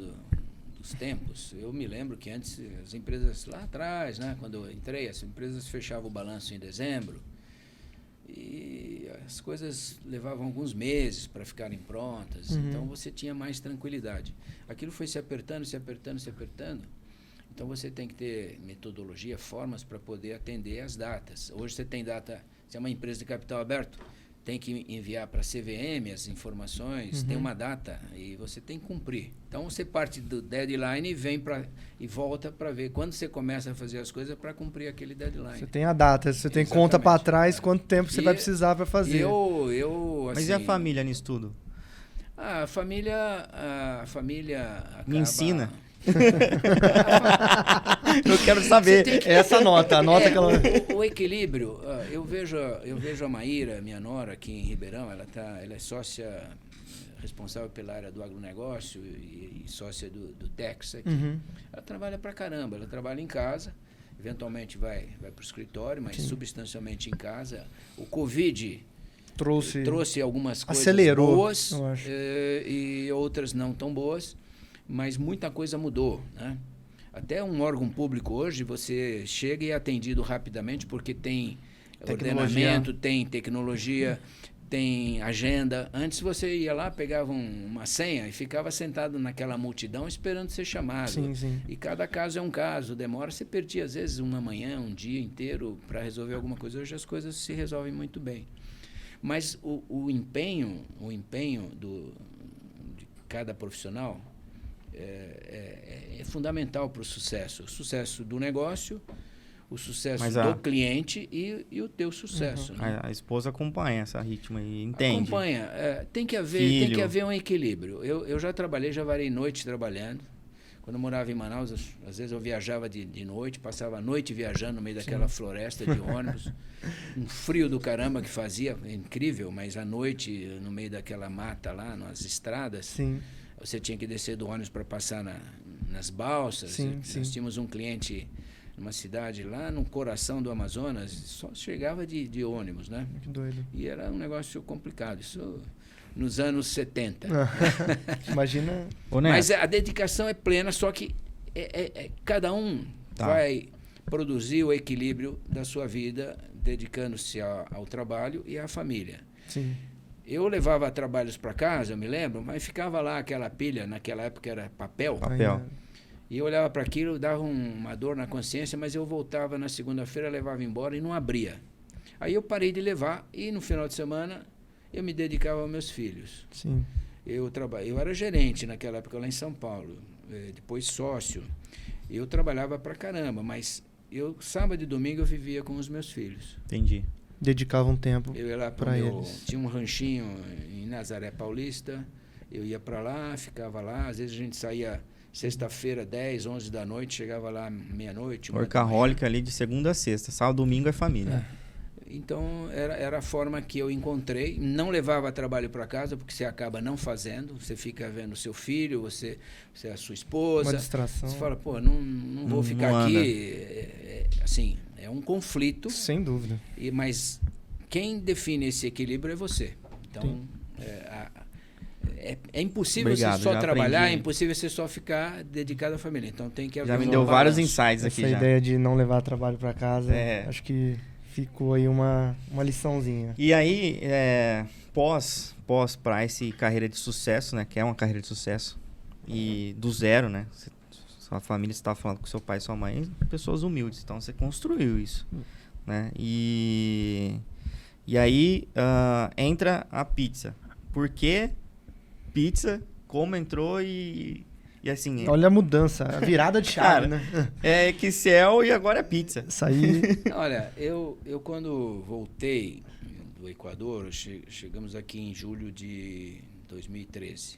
dos tempos. Eu me lembro que antes, as empresas lá atrás, né, quando eu entrei, as empresas fechavam o balanço em dezembro, e as coisas levavam alguns meses para ficarem prontas, então você tinha mais tranquilidade. Aquilo foi se apertando, então você tem que ter metodologia, formas para poder atender as datas. Hoje você tem data, se é uma empresa de capital aberto, tem que enviar para a CVM as informações, tem uma data e você tem que cumprir. Então você parte do deadline e volta para ver quando você começa a fazer as coisas para cumprir aquele deadline. Você tem a data, você tem conta para trás, quanto tempo você vai precisar para fazer. Assim, mas e a família nisso tudo? A família acaba... Me ensina. Eu quero saber. Essa nota, que ela... O equilíbrio, eu vejo a Maíra, minha nora, aqui em Ribeirão, ela é sócia responsável pela área do agronegócio e sócia do Tex aqui. Ela trabalha pra caramba, ela trabalha em casa, eventualmente vai pro escritório, mas substancialmente em casa. O Covid trouxe algumas coisas boas, e outras não tão boas, mas muita coisa mudou, né? Até um órgão público hoje, você chega e é atendido rapidamente, porque tem ordenamento, tem tecnologia, tem agenda. Antes você ia lá, pegava uma senha e ficava sentado naquela multidão esperando ser chamado. Sim. E cada caso é um caso, demora. Você perdia, às vezes, uma manhã, um dia inteiro para resolver alguma coisa. Hoje as coisas se resolvem muito bem. Mas o empenho de cada profissional é fundamental para o sucesso. O sucesso do negócio, o sucesso do cliente e o teu sucesso. Né? A esposa acompanha essa ritmo e entende. Acompanha. Tem que haver um equilíbrio. Eu já varei noite trabalhando. Quando eu morava em Manaus, às vezes eu viajava de noite, passava a noite viajando no meio daquela floresta de ônibus. Um frio do caramba que fazia, incrível, mas à noite, no meio daquela mata lá, nas estradas, você tinha que descer do ônibus para passar nas balsas. Nós tínhamos um cliente numa cidade lá no coração do Amazonas, só chegava de ônibus, né? Que doido. E era um negócio complicado. Isso nos anos 70. Imagina. Mas a dedicação é plena, só que cada um vai produzir o equilíbrio da sua vida, dedicando-se ao trabalho e à família. Sim. Eu levava trabalhos para casa, eu me lembro, mas ficava lá aquela pilha, naquela época era papel. E eu olhava para aquilo, dava uma dor na consciência, mas eu voltava na segunda-feira, levava embora e não abria. Aí eu parei de levar e no final de semana eu me dedicava aos meus filhos. Sim. Eu era gerente naquela época lá em São Paulo, depois sócio. Eu trabalhava pra caramba, mas sábado e domingo eu vivia com os meus filhos. Entendi. Dedicava um tempo para eles. Tinha um ranchinho em Nazaré Paulista, eu ia para lá, ficava lá, às vezes a gente saía sexta-feira, 10, 11 da noite, chegava lá meia-noite. Workaholic ali de segunda a sexta, sábado, domingo é família. Então, era a forma que eu encontrei. Não levava trabalho para casa, porque você acaba não fazendo. Você fica vendo seu filho, você é a sua esposa. Uma distração. Você fala, pô, não vou ficar aqui. Assim, é um conflito. Sem dúvida. Mas quem define esse equilíbrio é você. Então, é impossível você só trabalhar, é impossível você só ficar dedicado à família. Então, tem que haver Já me deu vários insights aqui. Essa ideia de não levar trabalho para casa, acho que ficou aí uma liçãozinha. E aí, pós-Price, carreira de sucesso, né? Que é uma carreira de sucesso. E do zero, né? Sua família, você estava falando com seu pai e sua mãe, pessoas humildes. Então, você construiu isso. Né? E aí, entra a pizza. Por que pizza? Como entrou e assim... Olha a mudança, a virada de chave, né? É Excel e agora é pizza. Isso aí... Olha, eu quando voltei do Equador, chegamos aqui em julho de 2013.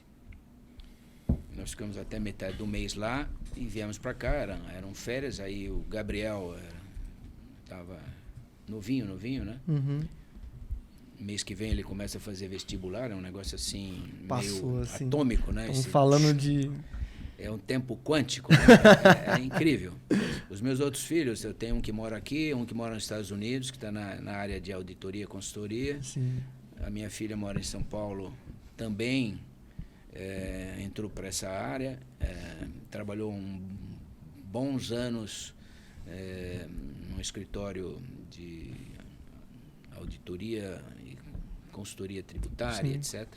Nós ficamos até metade do mês lá e viemos para cá, eram férias, aí o Gabriel estava novinho, né? Uhum. Mês que vem ele começa a fazer vestibular, é um negócio assim, passou, meio assim, atômico, né? Estamos falando de... É um tempo quântico, né? É incrível. Os meus outros filhos, eu tenho um que mora aqui, um que mora nos Estados Unidos, que está na área de auditoria e consultoria. Sim. A minha filha mora em São Paulo, também entrou para essa área, trabalhou bons anos num escritório de auditoria e consultoria tributária, etc.,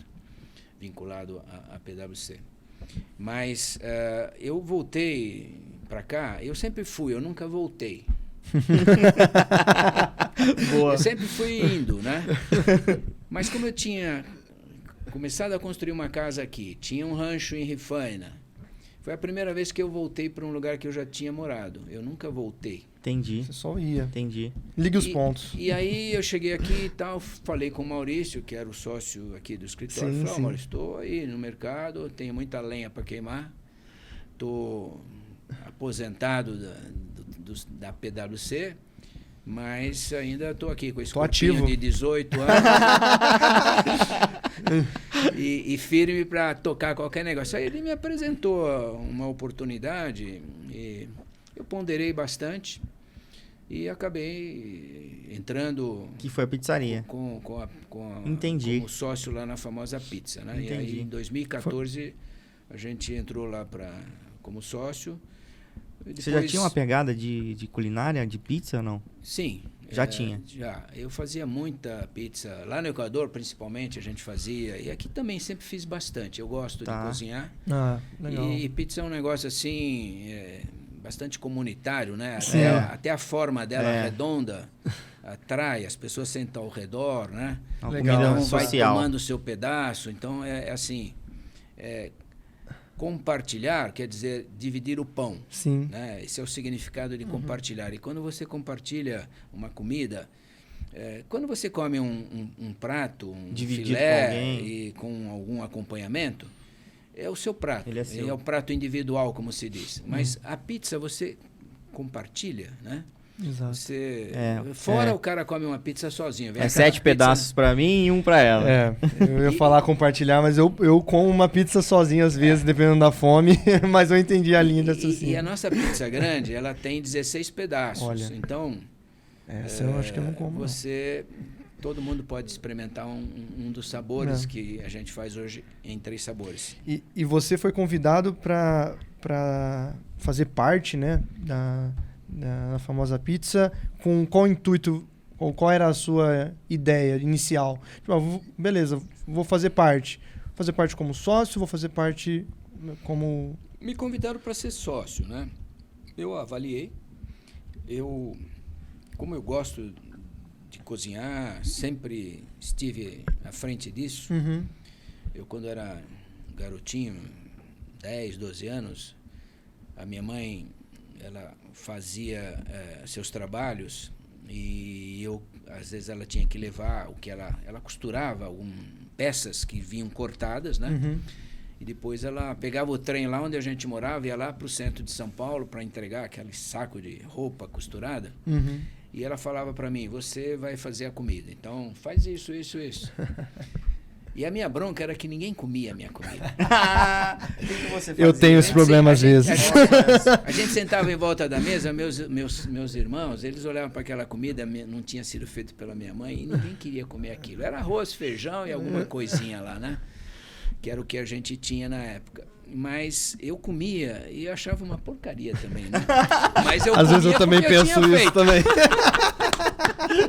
vinculado à PwC. Mas eu voltei para cá, eu sempre fui, eu nunca voltei. Boa. Eu sempre fui indo, né? Mas como eu tinha começado a construir uma casa aqui, tinha um rancho em Rifaina, foi a primeira vez que eu voltei para um lugar que eu já tinha morado. Eu nunca voltei. Entendi. Você só ia. Entendi. Liga os pontos. E aí eu cheguei aqui e tal, falei com o Maurício, que era o sócio aqui do escritório. Sim, falei, sim. Maurício, estou aí no mercado, tenho muita lenha para queimar, estou aposentado da PwC, mas ainda estou aqui com esse corpinho de 18 anos e firme para tocar qualquer negócio. Aí ele me apresentou uma oportunidade e eu ponderei bastante e acabei entrando... Que foi a pizzaria. Entendi. Como sócio lá na famosa pizza, né? Entendi. E aí em 2014 a gente entrou lá como sócio. Depois, Você já tinha uma pegada de culinária, de pizza ou não? Sim. Já tinha? Já. Eu fazia muita pizza. Lá no Equador, principalmente, a gente fazia. E aqui também sempre fiz bastante. Eu gosto de cozinhar. Ah, legal. E pizza é um negócio assim, bastante comunitário, né? Até a forma dela redonda atrai, as pessoas sentam ao redor, né? Legal. Então Social. vai tomando o seu pedaço. Então é assim, compartilhar quer dizer dividir o pão. Sim. Né? Esse é o significado de compartilhar. E quando você compartilha uma comida, quando você come um prato, um Dividido filé com alguém. e com algum acompanhamento, é o seu prato. Ele é seu. É o prato individual, como se diz. Mas a pizza você compartilha, né? Exato. Você, o cara come uma pizza sozinho. Vem 7 pedaços pra mim e um pra ela. Eu ia falar compartilhar, mas eu como uma pizza sozinho às vezes, dependendo da fome, mas eu entendi a linha dessa E a nossa pizza grande, ela tem 16 pedaços. Olha. Então, essa eu acho que eu não como. todo mundo pode experimentar um dos sabores que a gente faz hoje em 3 sabores. E você foi convidado para fazer parte, né, da famosa pizza, com qual intuito, ou qual era a sua ideia inicial? Tipo, beleza, vou fazer parte. Vou fazer parte como sócio, vou fazer parte como... Me convidaram para ser sócio, né? Eu avaliei. Como eu gosto de cozinhar, sempre estive à frente disso. Uhum. Eu, quando era garotinho, 10, 12 anos, a minha mãe, ela fazia seus trabalhos e às vezes ela tinha que levar o que ela costurava peças que vinham cortadas, né? Uhum. E depois ela pegava o trem lá onde a gente morava, ia lá para o centro de São Paulo para entregar aquele saco de roupa costurada. Uhum. E ela falava para mim, você vai fazer a comida, então faz isso, isso, isso. E a minha bronca era que ninguém comia a minha comida. Eu tenho esse problema às vezes. A gente sentava em volta da mesa, meus irmãos, eles olhavam para aquela comida, não tinha sido feito pela minha mãe, e ninguém queria comer aquilo. Era arroz, feijão e alguma coisinha lá, né? Que era o que a gente tinha na época. Mas eu comia e eu achava uma porcaria também, né? Mas às vezes eu também penso isso também.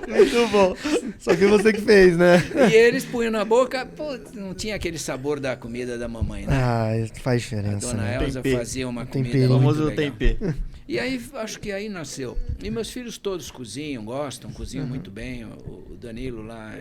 Muito bom. Só que você que fez, né? E eles punham na boca, não tinha aquele sabor da comida da mamãe, né? Faz diferença. A dona Elza fazia uma comida O famoso muito legal. tempê. E aí, acho que aí nasceu. E meus filhos todos cozinham muito bem. O Danilo lá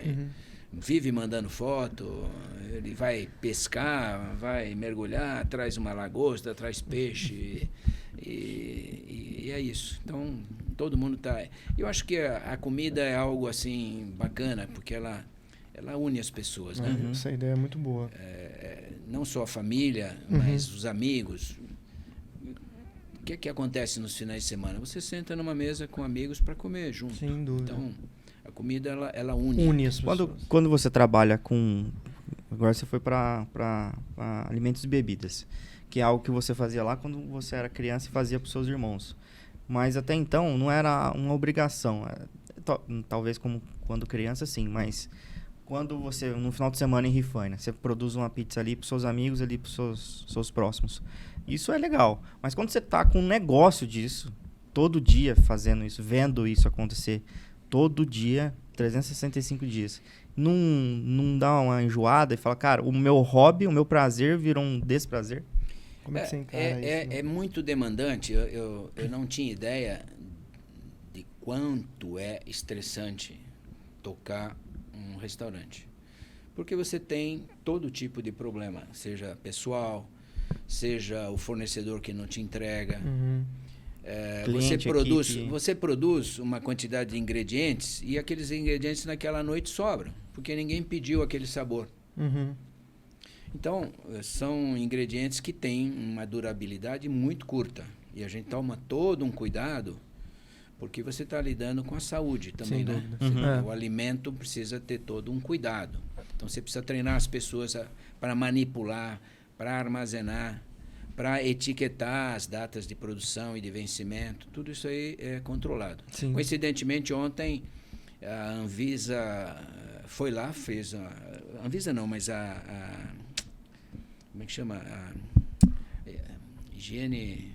vive mandando foto, ele vai pescar, vai mergulhar, traz uma lagosta, traz peixe, e é isso. Então, todo mundo está... Eu acho que a comida é algo assim bacana, porque ela une as pessoas, né? Essa ideia é muito boa. Não só a família, mas os amigos. O que acontece nos finais de semana? Você senta numa mesa com amigos para comer junto. Sem dúvida. Então, a comida, ela une as pessoas. Quando você trabalha com... Agora você foi para alimentos e bebidas, que é algo que você fazia lá quando você era criança e fazia para os seus irmãos. Mas até então não era uma obrigação. Talvez como quando criança, sim, mas quando você, no final de semana em Rifaina, você produz uma pizza ali para os seus amigos, ali para os seus próximos. Isso é legal. Mas quando você está com um negócio disso, todo dia fazendo isso, vendo isso acontecer, todo dia, 365 dias, não dá uma enjoada e fala, cara, o meu hobby, o meu prazer virou um desprazer? Como é que você encara isso? É muito demandante. Eu não tinha ideia de quanto é estressante tocar um restaurante. Porque você tem todo tipo de problema, seja pessoal, seja o fornecedor que não te entrega. Você produz uma quantidade de ingredientes e aqueles ingredientes naquela noite sobram, porque ninguém pediu aquele sabor. Então, são ingredientes que têm uma durabilidade muito curta. E a gente toma todo um cuidado, porque você está lidando com a saúde também, né? O alimento precisa ter todo um cuidado. Então, você precisa treinar as pessoas para manipular, para armazenar, para etiquetar as datas de produção e de vencimento. Tudo isso aí é controlado. Sim. Coincidentemente, ontem, a Anvisa foi lá, fez... A Anvisa não, mas como é que chama? Higiene...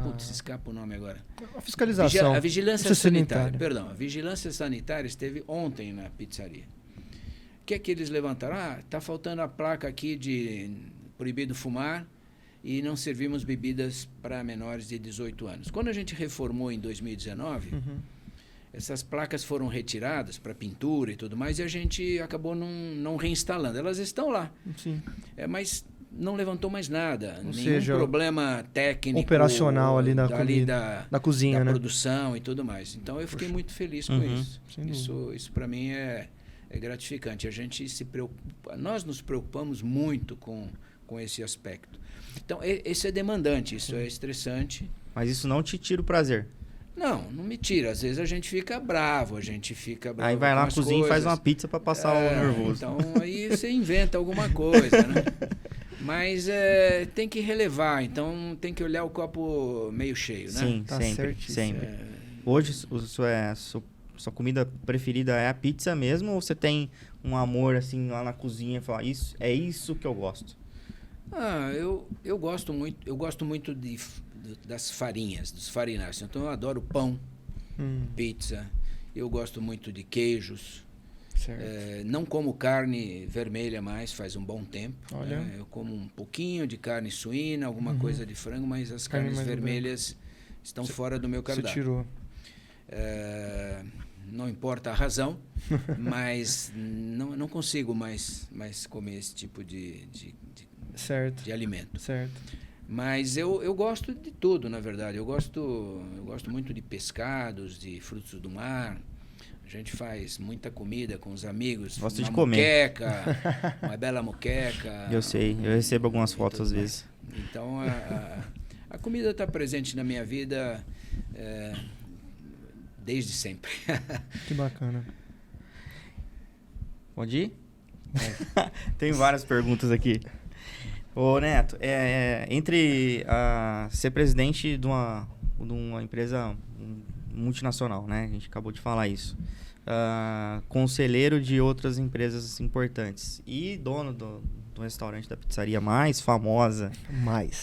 Putz, escapa o nome agora. A fiscalização. A vigilância sanitária. Perdão, a vigilância sanitária esteve ontem na pizzaria. O que é que eles levantaram? Está faltando a placa aqui de proibido fumar e não servimos bebidas para menores de 18 anos. Quando a gente reformou em 2019, essas placas foram retiradas para pintura e tudo mais, e a gente acabou não reinstalando. Elas estão lá. Sim. Mas não levantou mais nada. Ou nenhum seja, problema técnico. Operacional ali da cozinha, da né? produção e tudo mais. Então eu fiquei muito feliz com isso. Isso para mim é gratificante. A gente se preocupa, nós nos preocupamos muito com esse aspecto. Então, isso é demandante, isso é estressante. Mas isso não te tira o prazer. Não me tira. Às vezes a gente fica bravo, Aí vai lá na cozinha e faz uma pizza para passar o nervoso. Então, aí você inventa alguma coisa, né? Mas tem que relevar, então tem que olhar o copo meio cheio, né? Sim, Tá sempre. Hoje, sua comida preferida é a pizza mesmo, ou você tem um amor assim lá na cozinha e fala, é isso que eu gosto? Eu gosto muito das farinhas, dos farináceos. Então eu adoro pão, pizza. Eu gosto muito de queijos. Não como carne vermelha mais, faz um bom tempo. Né? Eu como um pouquinho de carne suína, alguma coisa de frango, mas as carnes vermelhas estão fora do meu cardápio. Você tirou. Não importa a razão, mas não consigo mais comer esse tipo de alimento. Certo. Mas eu gosto de tudo, na verdade. Eu gosto muito de pescados, de frutos do mar. A gente faz muita comida com os amigos. Gosto de comer. Uma bela moqueca. Eu sei, eu recebo algumas fotos às vezes. Então, a comida está presente na minha vida desde sempre. Que bacana. Pode ir? Tem várias perguntas aqui. Ô Neto, entre ser presidente de uma empresa multinacional, né? A gente acabou de falar isso. Conselheiro de outras empresas importantes e dono do restaurante da pizzaria mais famosa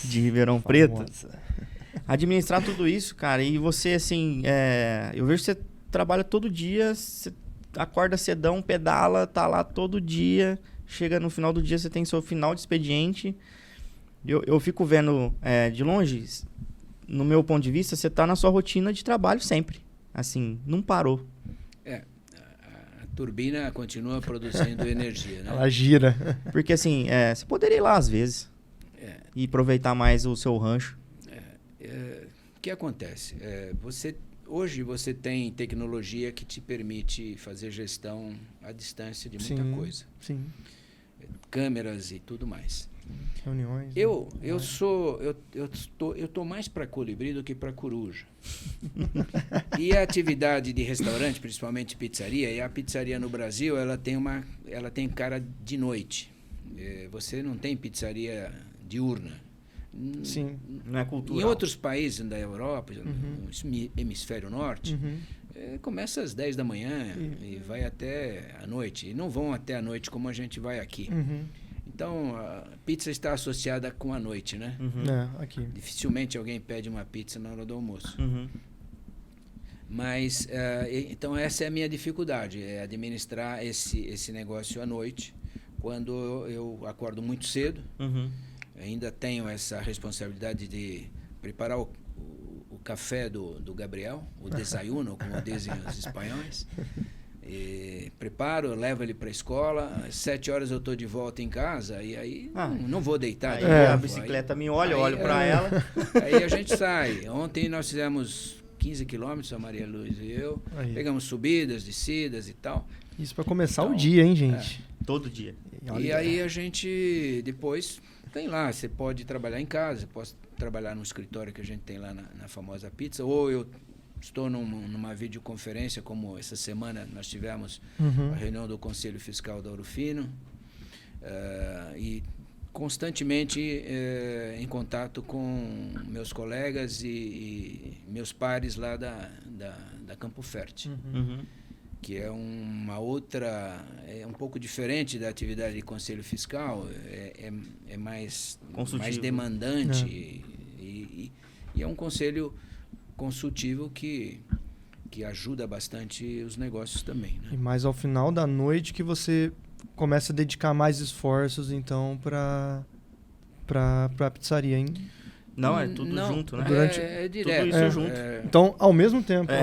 de Ribeirão Preto. Administrar tudo isso, cara, e você, assim, eu vejo que você trabalha todo dia, você acorda cedão, pedala, tá lá todo dia, chega no final do dia, você tem seu final de expediente. Eu fico vendo de longe, no meu ponto de vista, você tá na sua rotina de trabalho sempre, assim, não parou. A turbina continua produzindo energia, né? Ela gira. Porque, assim, você poderia ir lá às vezes e aproveitar mais o seu rancho. O que acontece? Hoje você tem tecnologia que te permite fazer gestão à distância de muita coisa. Sim. Câmeras e tudo mais. Reuniões. Eu tô mais para colibri do que para coruja. E a atividade de restaurante, principalmente pizzaria, e a pizzaria no Brasil, ela tem cara de noite. Você não tem pizzaria diurna. Sim. Não é cultural. Em outros países da Europa, no hemisfério norte, começa às 10 da manhã e vai até a noite. E não vão até a noite como a gente vai aqui. Então, a pizza está associada com a noite, né? Aqui. Dificilmente alguém pede uma pizza na hora do almoço. Mas, então, essa é a minha dificuldade, é administrar esse negócio à noite, quando eu acordo muito cedo. Ainda tenho essa responsabilidade de preparar o café do Gabriel, o desayuno, como dizem os espanhóis. Preparo, levo ele para a escola, às 7 horas eu estou de volta em casa, e aí não vou deitar. Aí a bicicleta me olha, eu olho para ela. Aí a gente sai. Ontem nós fizemos 15 quilômetros, a Maria Luz e eu. Pegamos subidas, descidas e tal. Isso para começar o dia, hein, gente? Todo dia. E aí a gente depois tem lá, você pode trabalhar em casa, posso trabalhar no escritório que a gente tem lá na famosa pizza, ou eu estou numa videoconferência, como essa semana nós tivemos a reunião do Conselho Fiscal da Ouro Fino, e constantemente em contato com meus colegas e meus pares lá da Campo Fértil, que é uma outra, um pouco diferente da atividade de Conselho Fiscal, é mais demandante E é um conselho consultivo que ajuda bastante os negócios também, né? E mais ao final da noite que você começa a dedicar mais esforços, então, pra pizzaria, hein? Não, é tudo junto, né? É direto. Tudo isso junto. Então, ao mesmo tempo.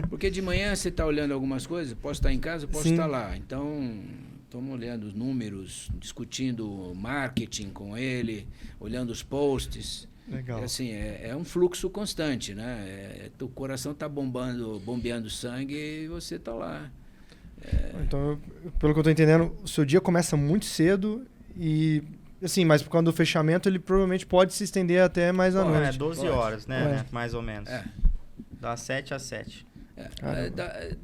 Porque de manhã você está olhando algumas coisas, posso estar em casa, posso Sim. estar lá. Então, estamos olhando os números, discutindo marketing com ele, olhando os posts. Legal. Assim, é um fluxo constante, né? O coração está bombeando sangue e você está lá. Então, pelo que eu estou entendendo, o seu dia começa muito cedo e... Assim, mas por causa do fechamento, ele provavelmente pode se estender até mais à noite. 12 horas, né? Mais ou menos. Das 7 às 7.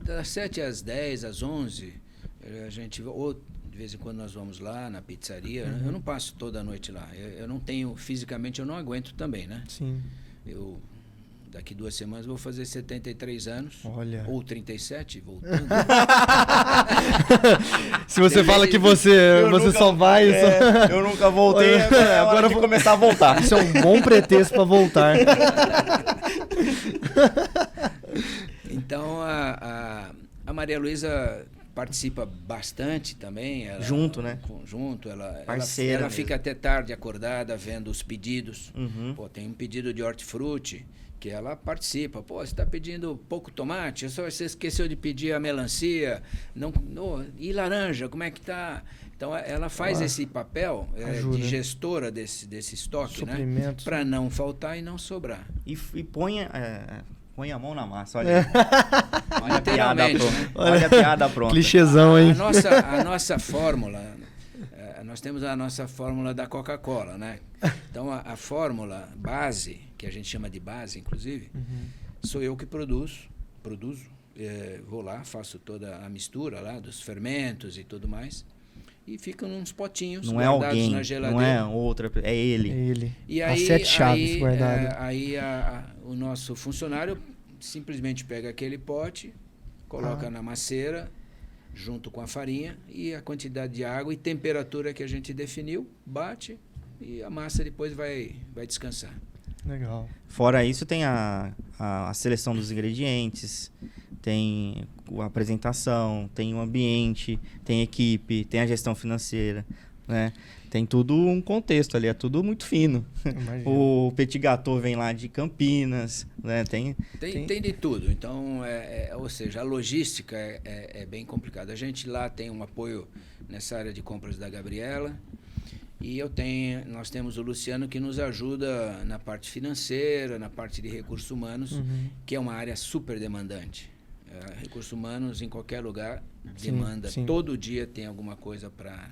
Das 7 às 10, às 11, a gente... Ou de vez em quando nós vamos lá na pizzaria. Eu não passo toda a noite lá. Eu não tenho... Fisicamente, eu não aguento também, né? Sim. Daqui 2 semanas vou fazer 73 anos. Olha. Ou 37, voltando. Se você fala que você só vai... Eu nunca voltei, agora eu vou começar a voltar. Isso é um bom pretexto para voltar. Então, a Maria Luísa participa bastante também. Junto, né? Junto. Parceira ela fica até tarde acordada vendo os pedidos. Pô, Tem um pedido de hortifruti que ela participa. Pô, você está pedindo pouco tomate, você esqueceu de pedir a melancia, e laranja, como é que tá? Então ela faz esse papel de gestora desse estoque, né? Para não faltar e não sobrar. E põe a mão na massa, olha aí. Olha a piada pronta. Né? Olha a piada pronta. Clichêzão, hein? A nossa fórmula, nós temos a nossa fórmula da Coca-Cola, né? Então a fórmula base, que a gente chama de base, inclusive, sou eu que produzo, vou lá, faço toda a mistura lá dos fermentos e tudo mais, e ficam uns potinhos guardados na geladeira. Não é outra, é ele. É ele. E aí, As 7 chaves guardadas. O nosso funcionário simplesmente pega aquele pote, coloca na maceira, junto com a farinha e a quantidade de água e temperatura que a gente definiu, bate e a massa depois vai descansar. Legal. Fora isso, tem a seleção dos ingredientes, tem a apresentação, tem o ambiente, tem equipe, tem a gestão financeira, né? Tem tudo um contexto ali, é tudo muito fino. O Petit Gâteau vem lá de Campinas, né? Tem de tudo. Então, ou seja, a logística é bem complicada. A gente lá tem um apoio nessa área de compras da Gabriela e nós temos o Luciano que nos ajuda na parte financeira, na parte de recursos humanos, que é uma área super demandante. Recursos humanos em qualquer lugar demanda. Sim. Todo dia tem alguma coisa para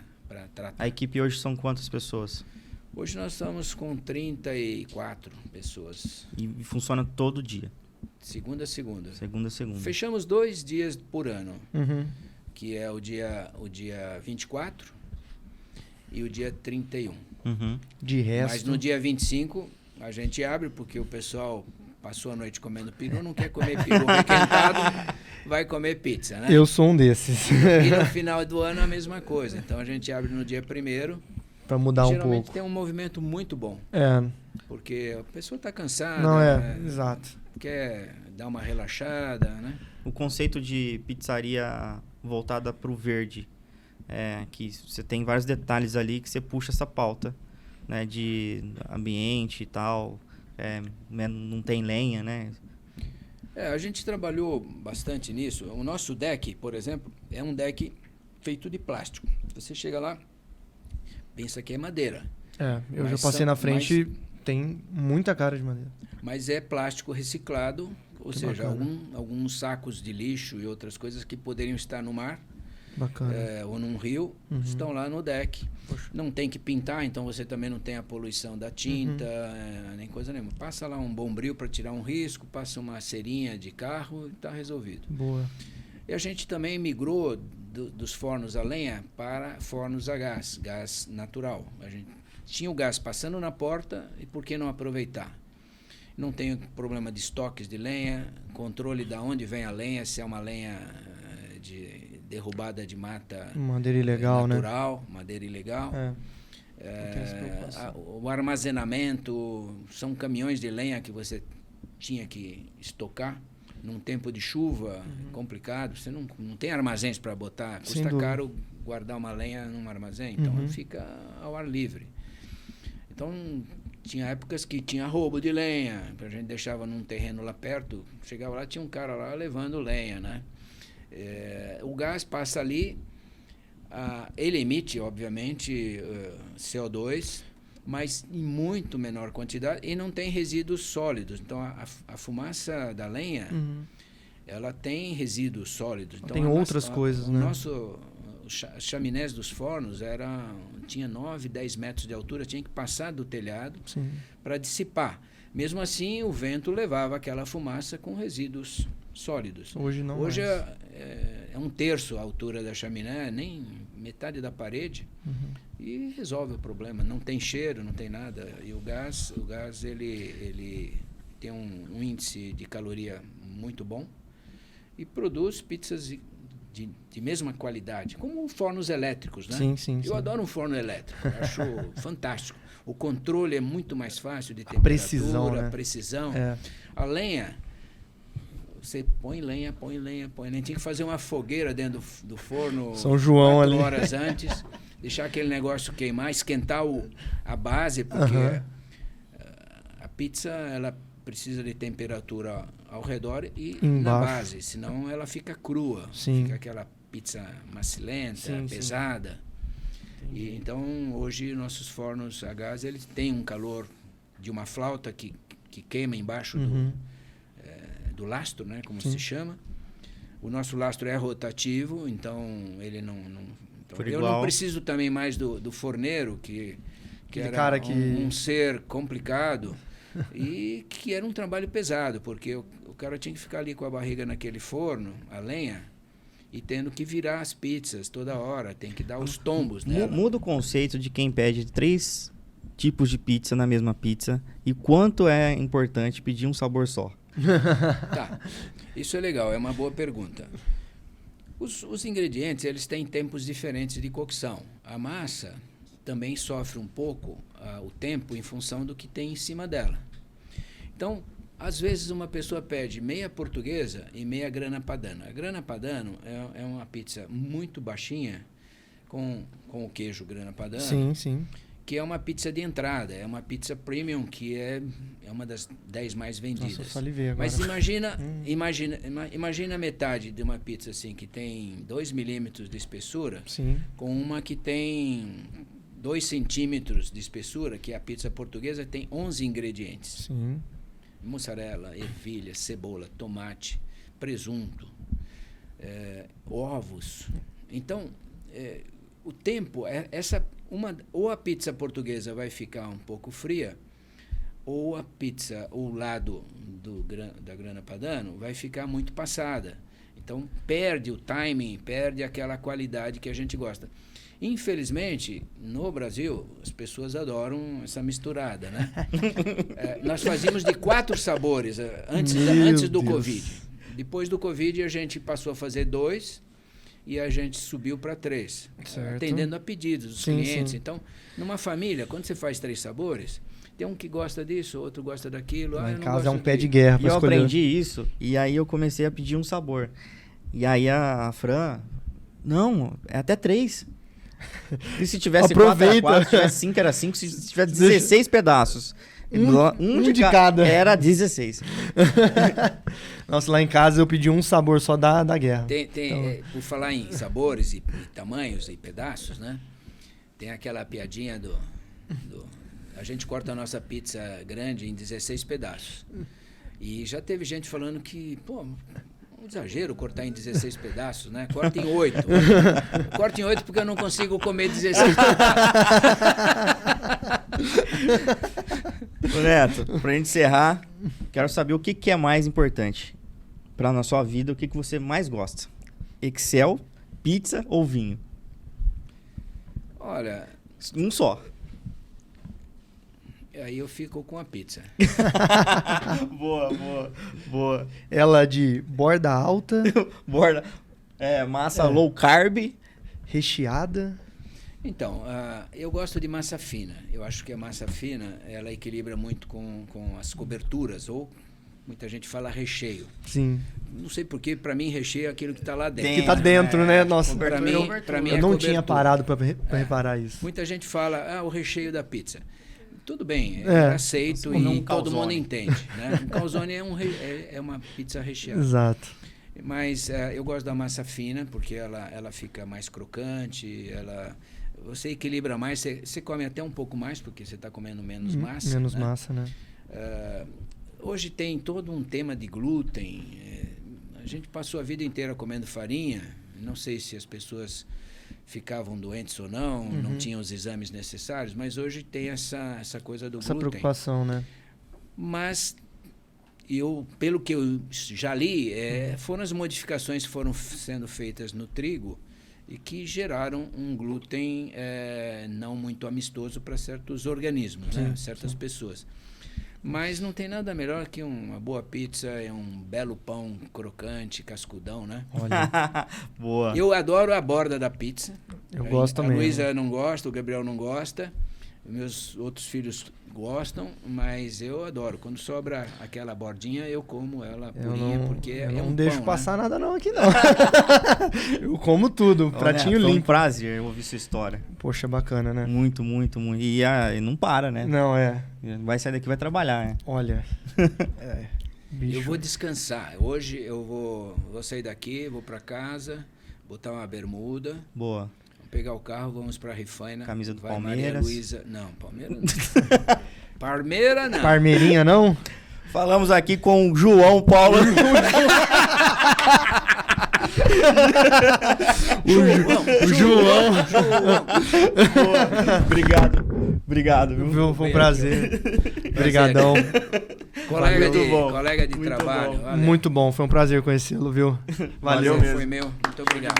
tratar. A equipe hoje são quantas pessoas? Hoje nós estamos com 34 pessoas. E funciona todo dia? Segunda a segunda. Segunda a segunda. Fechamos 2 dias por ano, que é o dia 24 e o dia 31. De resto... Mas no dia 25 a gente abre, porque o pessoal passou a noite comendo peru, não quer comer peru requentado, vai comer pizza, né? Eu sou um desses. E no final do ano a mesma coisa. Então a gente abre no dia 1º. Para mudar um Geralmente pouco. tem um movimento muito bom. Porque a pessoa está cansada. Não exato. Quer dar uma relaxada, né? O conceito de pizzaria voltada para o verde, que você tem vários detalhes ali que você puxa essa pauta, né? De ambiente e tal, não tem lenha, né? A gente trabalhou bastante nisso. O nosso deck, por exemplo, é um deck feito de plástico. Você chega lá, pensa que é madeira. Eu já passei na frente, tem muita cara de madeira. Mas é plástico reciclado, ou seja, bacana. alguns sacos de lixo e outras coisas que poderiam estar no mar. Bacana. Ou num rio, estão lá no deck. Poxa. Não tem que pintar, então você também não tem a poluição da tinta, nem coisa nenhuma. Passa lá um bombril para tirar um risco, passa uma cerinha de carro e está resolvido. Boa. E a gente também migrou dos fornos a lenha para fornos a gás natural. A gente tinha o gás passando na porta e por que não aproveitar? Não tem problema de estoques de lenha, controle de onde vem a lenha, se é uma lenha de derrubada de mata madeira ilegal, natural, madeira ilegal. O armazenamento, são caminhões de lenha que você tinha que estocar num tempo de chuva, complicado. Você não tem armazéns para botar, custa caro guardar uma lenha num armazém, então fica ao ar livre. Então, tinha épocas que tinha roubo de lenha, a gente deixava num terreno lá perto, chegava lá, tinha um cara lá levando lenha, né? O gás passa ali, ele emite, obviamente, CO2, mas em muito menor quantidade e não tem resíduos sólidos. Então, a fumaça da lenha, ela tem resíduos sólidos. Então, tem outras coisas, né? Os chaminés dos fornos tinha 9, 10 metros de altura, tinha que passar do telhado para dissipar. Mesmo assim, o vento levava aquela fumaça com resíduos sólidos. Hoje não. Hoje é um terço a altura da chaminé, nem metade da parede, e resolve o problema. Não tem cheiro, não tem nada. E o gás ele tem um índice de caloria muito bom e produz pizzas de mesma qualidade, como fornos elétricos, né? Sim. Eu adoro um forno elétrico, acho fantástico. O controle é muito mais fácil de temperatura, precisão. A lenha, você põe lenha. Tinha que fazer uma fogueira dentro do forno São João 4 ali. horas antes, deixar aquele negócio queimar, esquentar a base, porque a pizza, ela precisa de temperatura ao redor e na base, senão ela fica crua, fica aquela pizza macilenta, pesada. E então hoje nossos fornos a gás, eles têm um calor de uma flauta que queima embaixo do lastro, né, como se chama. O nosso lastro é rotativo, então ele não então eu não preciso também mais do forneiro que era um ser complicado. E que era um trabalho pesado, porque o cara tinha que ficar ali com a barriga naquele forno, a lenha, e tendo que virar as pizzas toda hora, tem que dar os tombos nela. Muda o conceito de quem pede 3 tipos de pizza na mesma pizza e quanto é importante pedir um sabor só. Tá, isso é legal, é uma boa pergunta. Os ingredientes, eles têm tempos diferentes de cocção. A massa também sofre um pouco o tempo em função do que tem em cima dela. Então, às vezes uma pessoa pede meia portuguesa e meia grana padano. A grana padano é uma pizza muito baixinha com o queijo grana padano. Sim. Que é uma pizza de entrada, é uma pizza premium que é uma das 10 mais vendidas. Nossa, eu salivei agora. Mas imagina a metade de uma pizza assim que tem 2 milímetros de espessura, com uma que tem 2 centímetros de espessura, que é a pizza portuguesa, tem 11 ingredientes. Mussarela, ervilha, cebola, tomate, presunto, ovos. Então, o tempo, ou a pizza portuguesa vai ficar um pouco fria, ou a pizza, o lado da grana padano, vai ficar muito passada. Então, perde o timing, perde aquela qualidade que a gente gosta. Infelizmente, no Brasil, as pessoas adoram essa misturada, né? Nós fazíamos de 4 sabores antes do Covid. Depois do Covid, a gente passou a fazer 2 e a gente subiu para 3, atendendo a pedidos dos clientes. Então, numa família, quando você faz 3 sabores, tem um que gosta disso, outro gosta daquilo. Lá em casa é um pé de guerra para escolher. E eu aprendi isso, e aí eu comecei a pedir um sabor. E aí a Fran, não, é até 3. E se tivesse 4 era 4, se tivesse 5 era 5, se tivesse 16 pedaços. Um de cada. Era 16. Nossa, lá em casa eu pedi um sabor só da guerra. Por falar em sabores e tamanhos e pedaços, né? Tem aquela piadinha a gente corta a nossa pizza grande em 16 pedaços. E já teve gente falando que, um exagero cortar em 16 pedaços, né? Corta em 8. Corta em 8 porque eu não consigo comer 16 pedaços. Neto, pra gente encerrar, quero saber o que é mais importante na sua vida, o que você mais gosta. Excel, pizza ou vinho? Olha... Um só. Aí eu fico com a pizza. Boa. Ela de borda alta. Massa low carb. Recheada. Então, eu gosto de massa fina. Eu acho que a massa fina, ela equilibra muito com as coberturas, ou muita gente fala recheio. Sim. Não sei porque, para mim, recheio é aquilo que está lá dentro. Que tá dentro, né? Nossa, Para mim, eu não tinha parado para reparar isso. Muita gente fala, o recheio da pizza. Tudo bem, aceito e todo mundo entende. Né? Um calzone é uma pizza recheada. Exato. Mas eu gosto da massa fina, porque ela fica mais crocante, você equilibra mais, você come até um pouco mais, porque você está comendo menos massa. Menos massa, né? Hoje tem todo um tema de glúten. A gente passou a vida inteira comendo farinha. Não sei se as pessoas ficavam doentes ou não, não tinham os exames necessários, mas hoje tem essa coisa do glúten. Essa preocupação, né? Mas pelo que eu já li, foram as modificações que foram sendo feitas no trigo e que geraram um glúten não muito amistoso para certos organismos, né? Certas pessoas. Mas não tem nada melhor que uma boa pizza e um belo pão crocante, cascudão, né? Olha. Boa. Eu adoro a borda da pizza. Eu gosto também. A Luísa não gosta, o Gabriel não gosta. Meus outros filhos gostam, mas eu adoro. Quando sobra aquela bordinha, eu como ela purinha, porque é um pão. Não deixo passar nada não aqui não. Eu como tudo, pratinho limpo. Foi um prazer ouvir sua história. Poxa, bacana, né? Muito, muito, muito. E não para, né? Não, Vai sair daqui e vai trabalhar, né? Olha. Eu vou descansar. Hoje eu vou sair daqui, vou para casa, botar uma bermuda. Boa. Pegar o carro, vamos pra Rifaina. Camisa do vai Palmeiras. Maria Luísa. Não, Palmeiras não. Parmeira não. Parmeirinha não? Falamos aqui com o João Paulo. O João. Obrigado, viu? Foi um prazer. Obrigadão. Colega de Muito trabalho. bom. Valeu. Muito bom, foi um prazer conhecê-lo, viu? Valeu. Foi meu. Muito obrigado.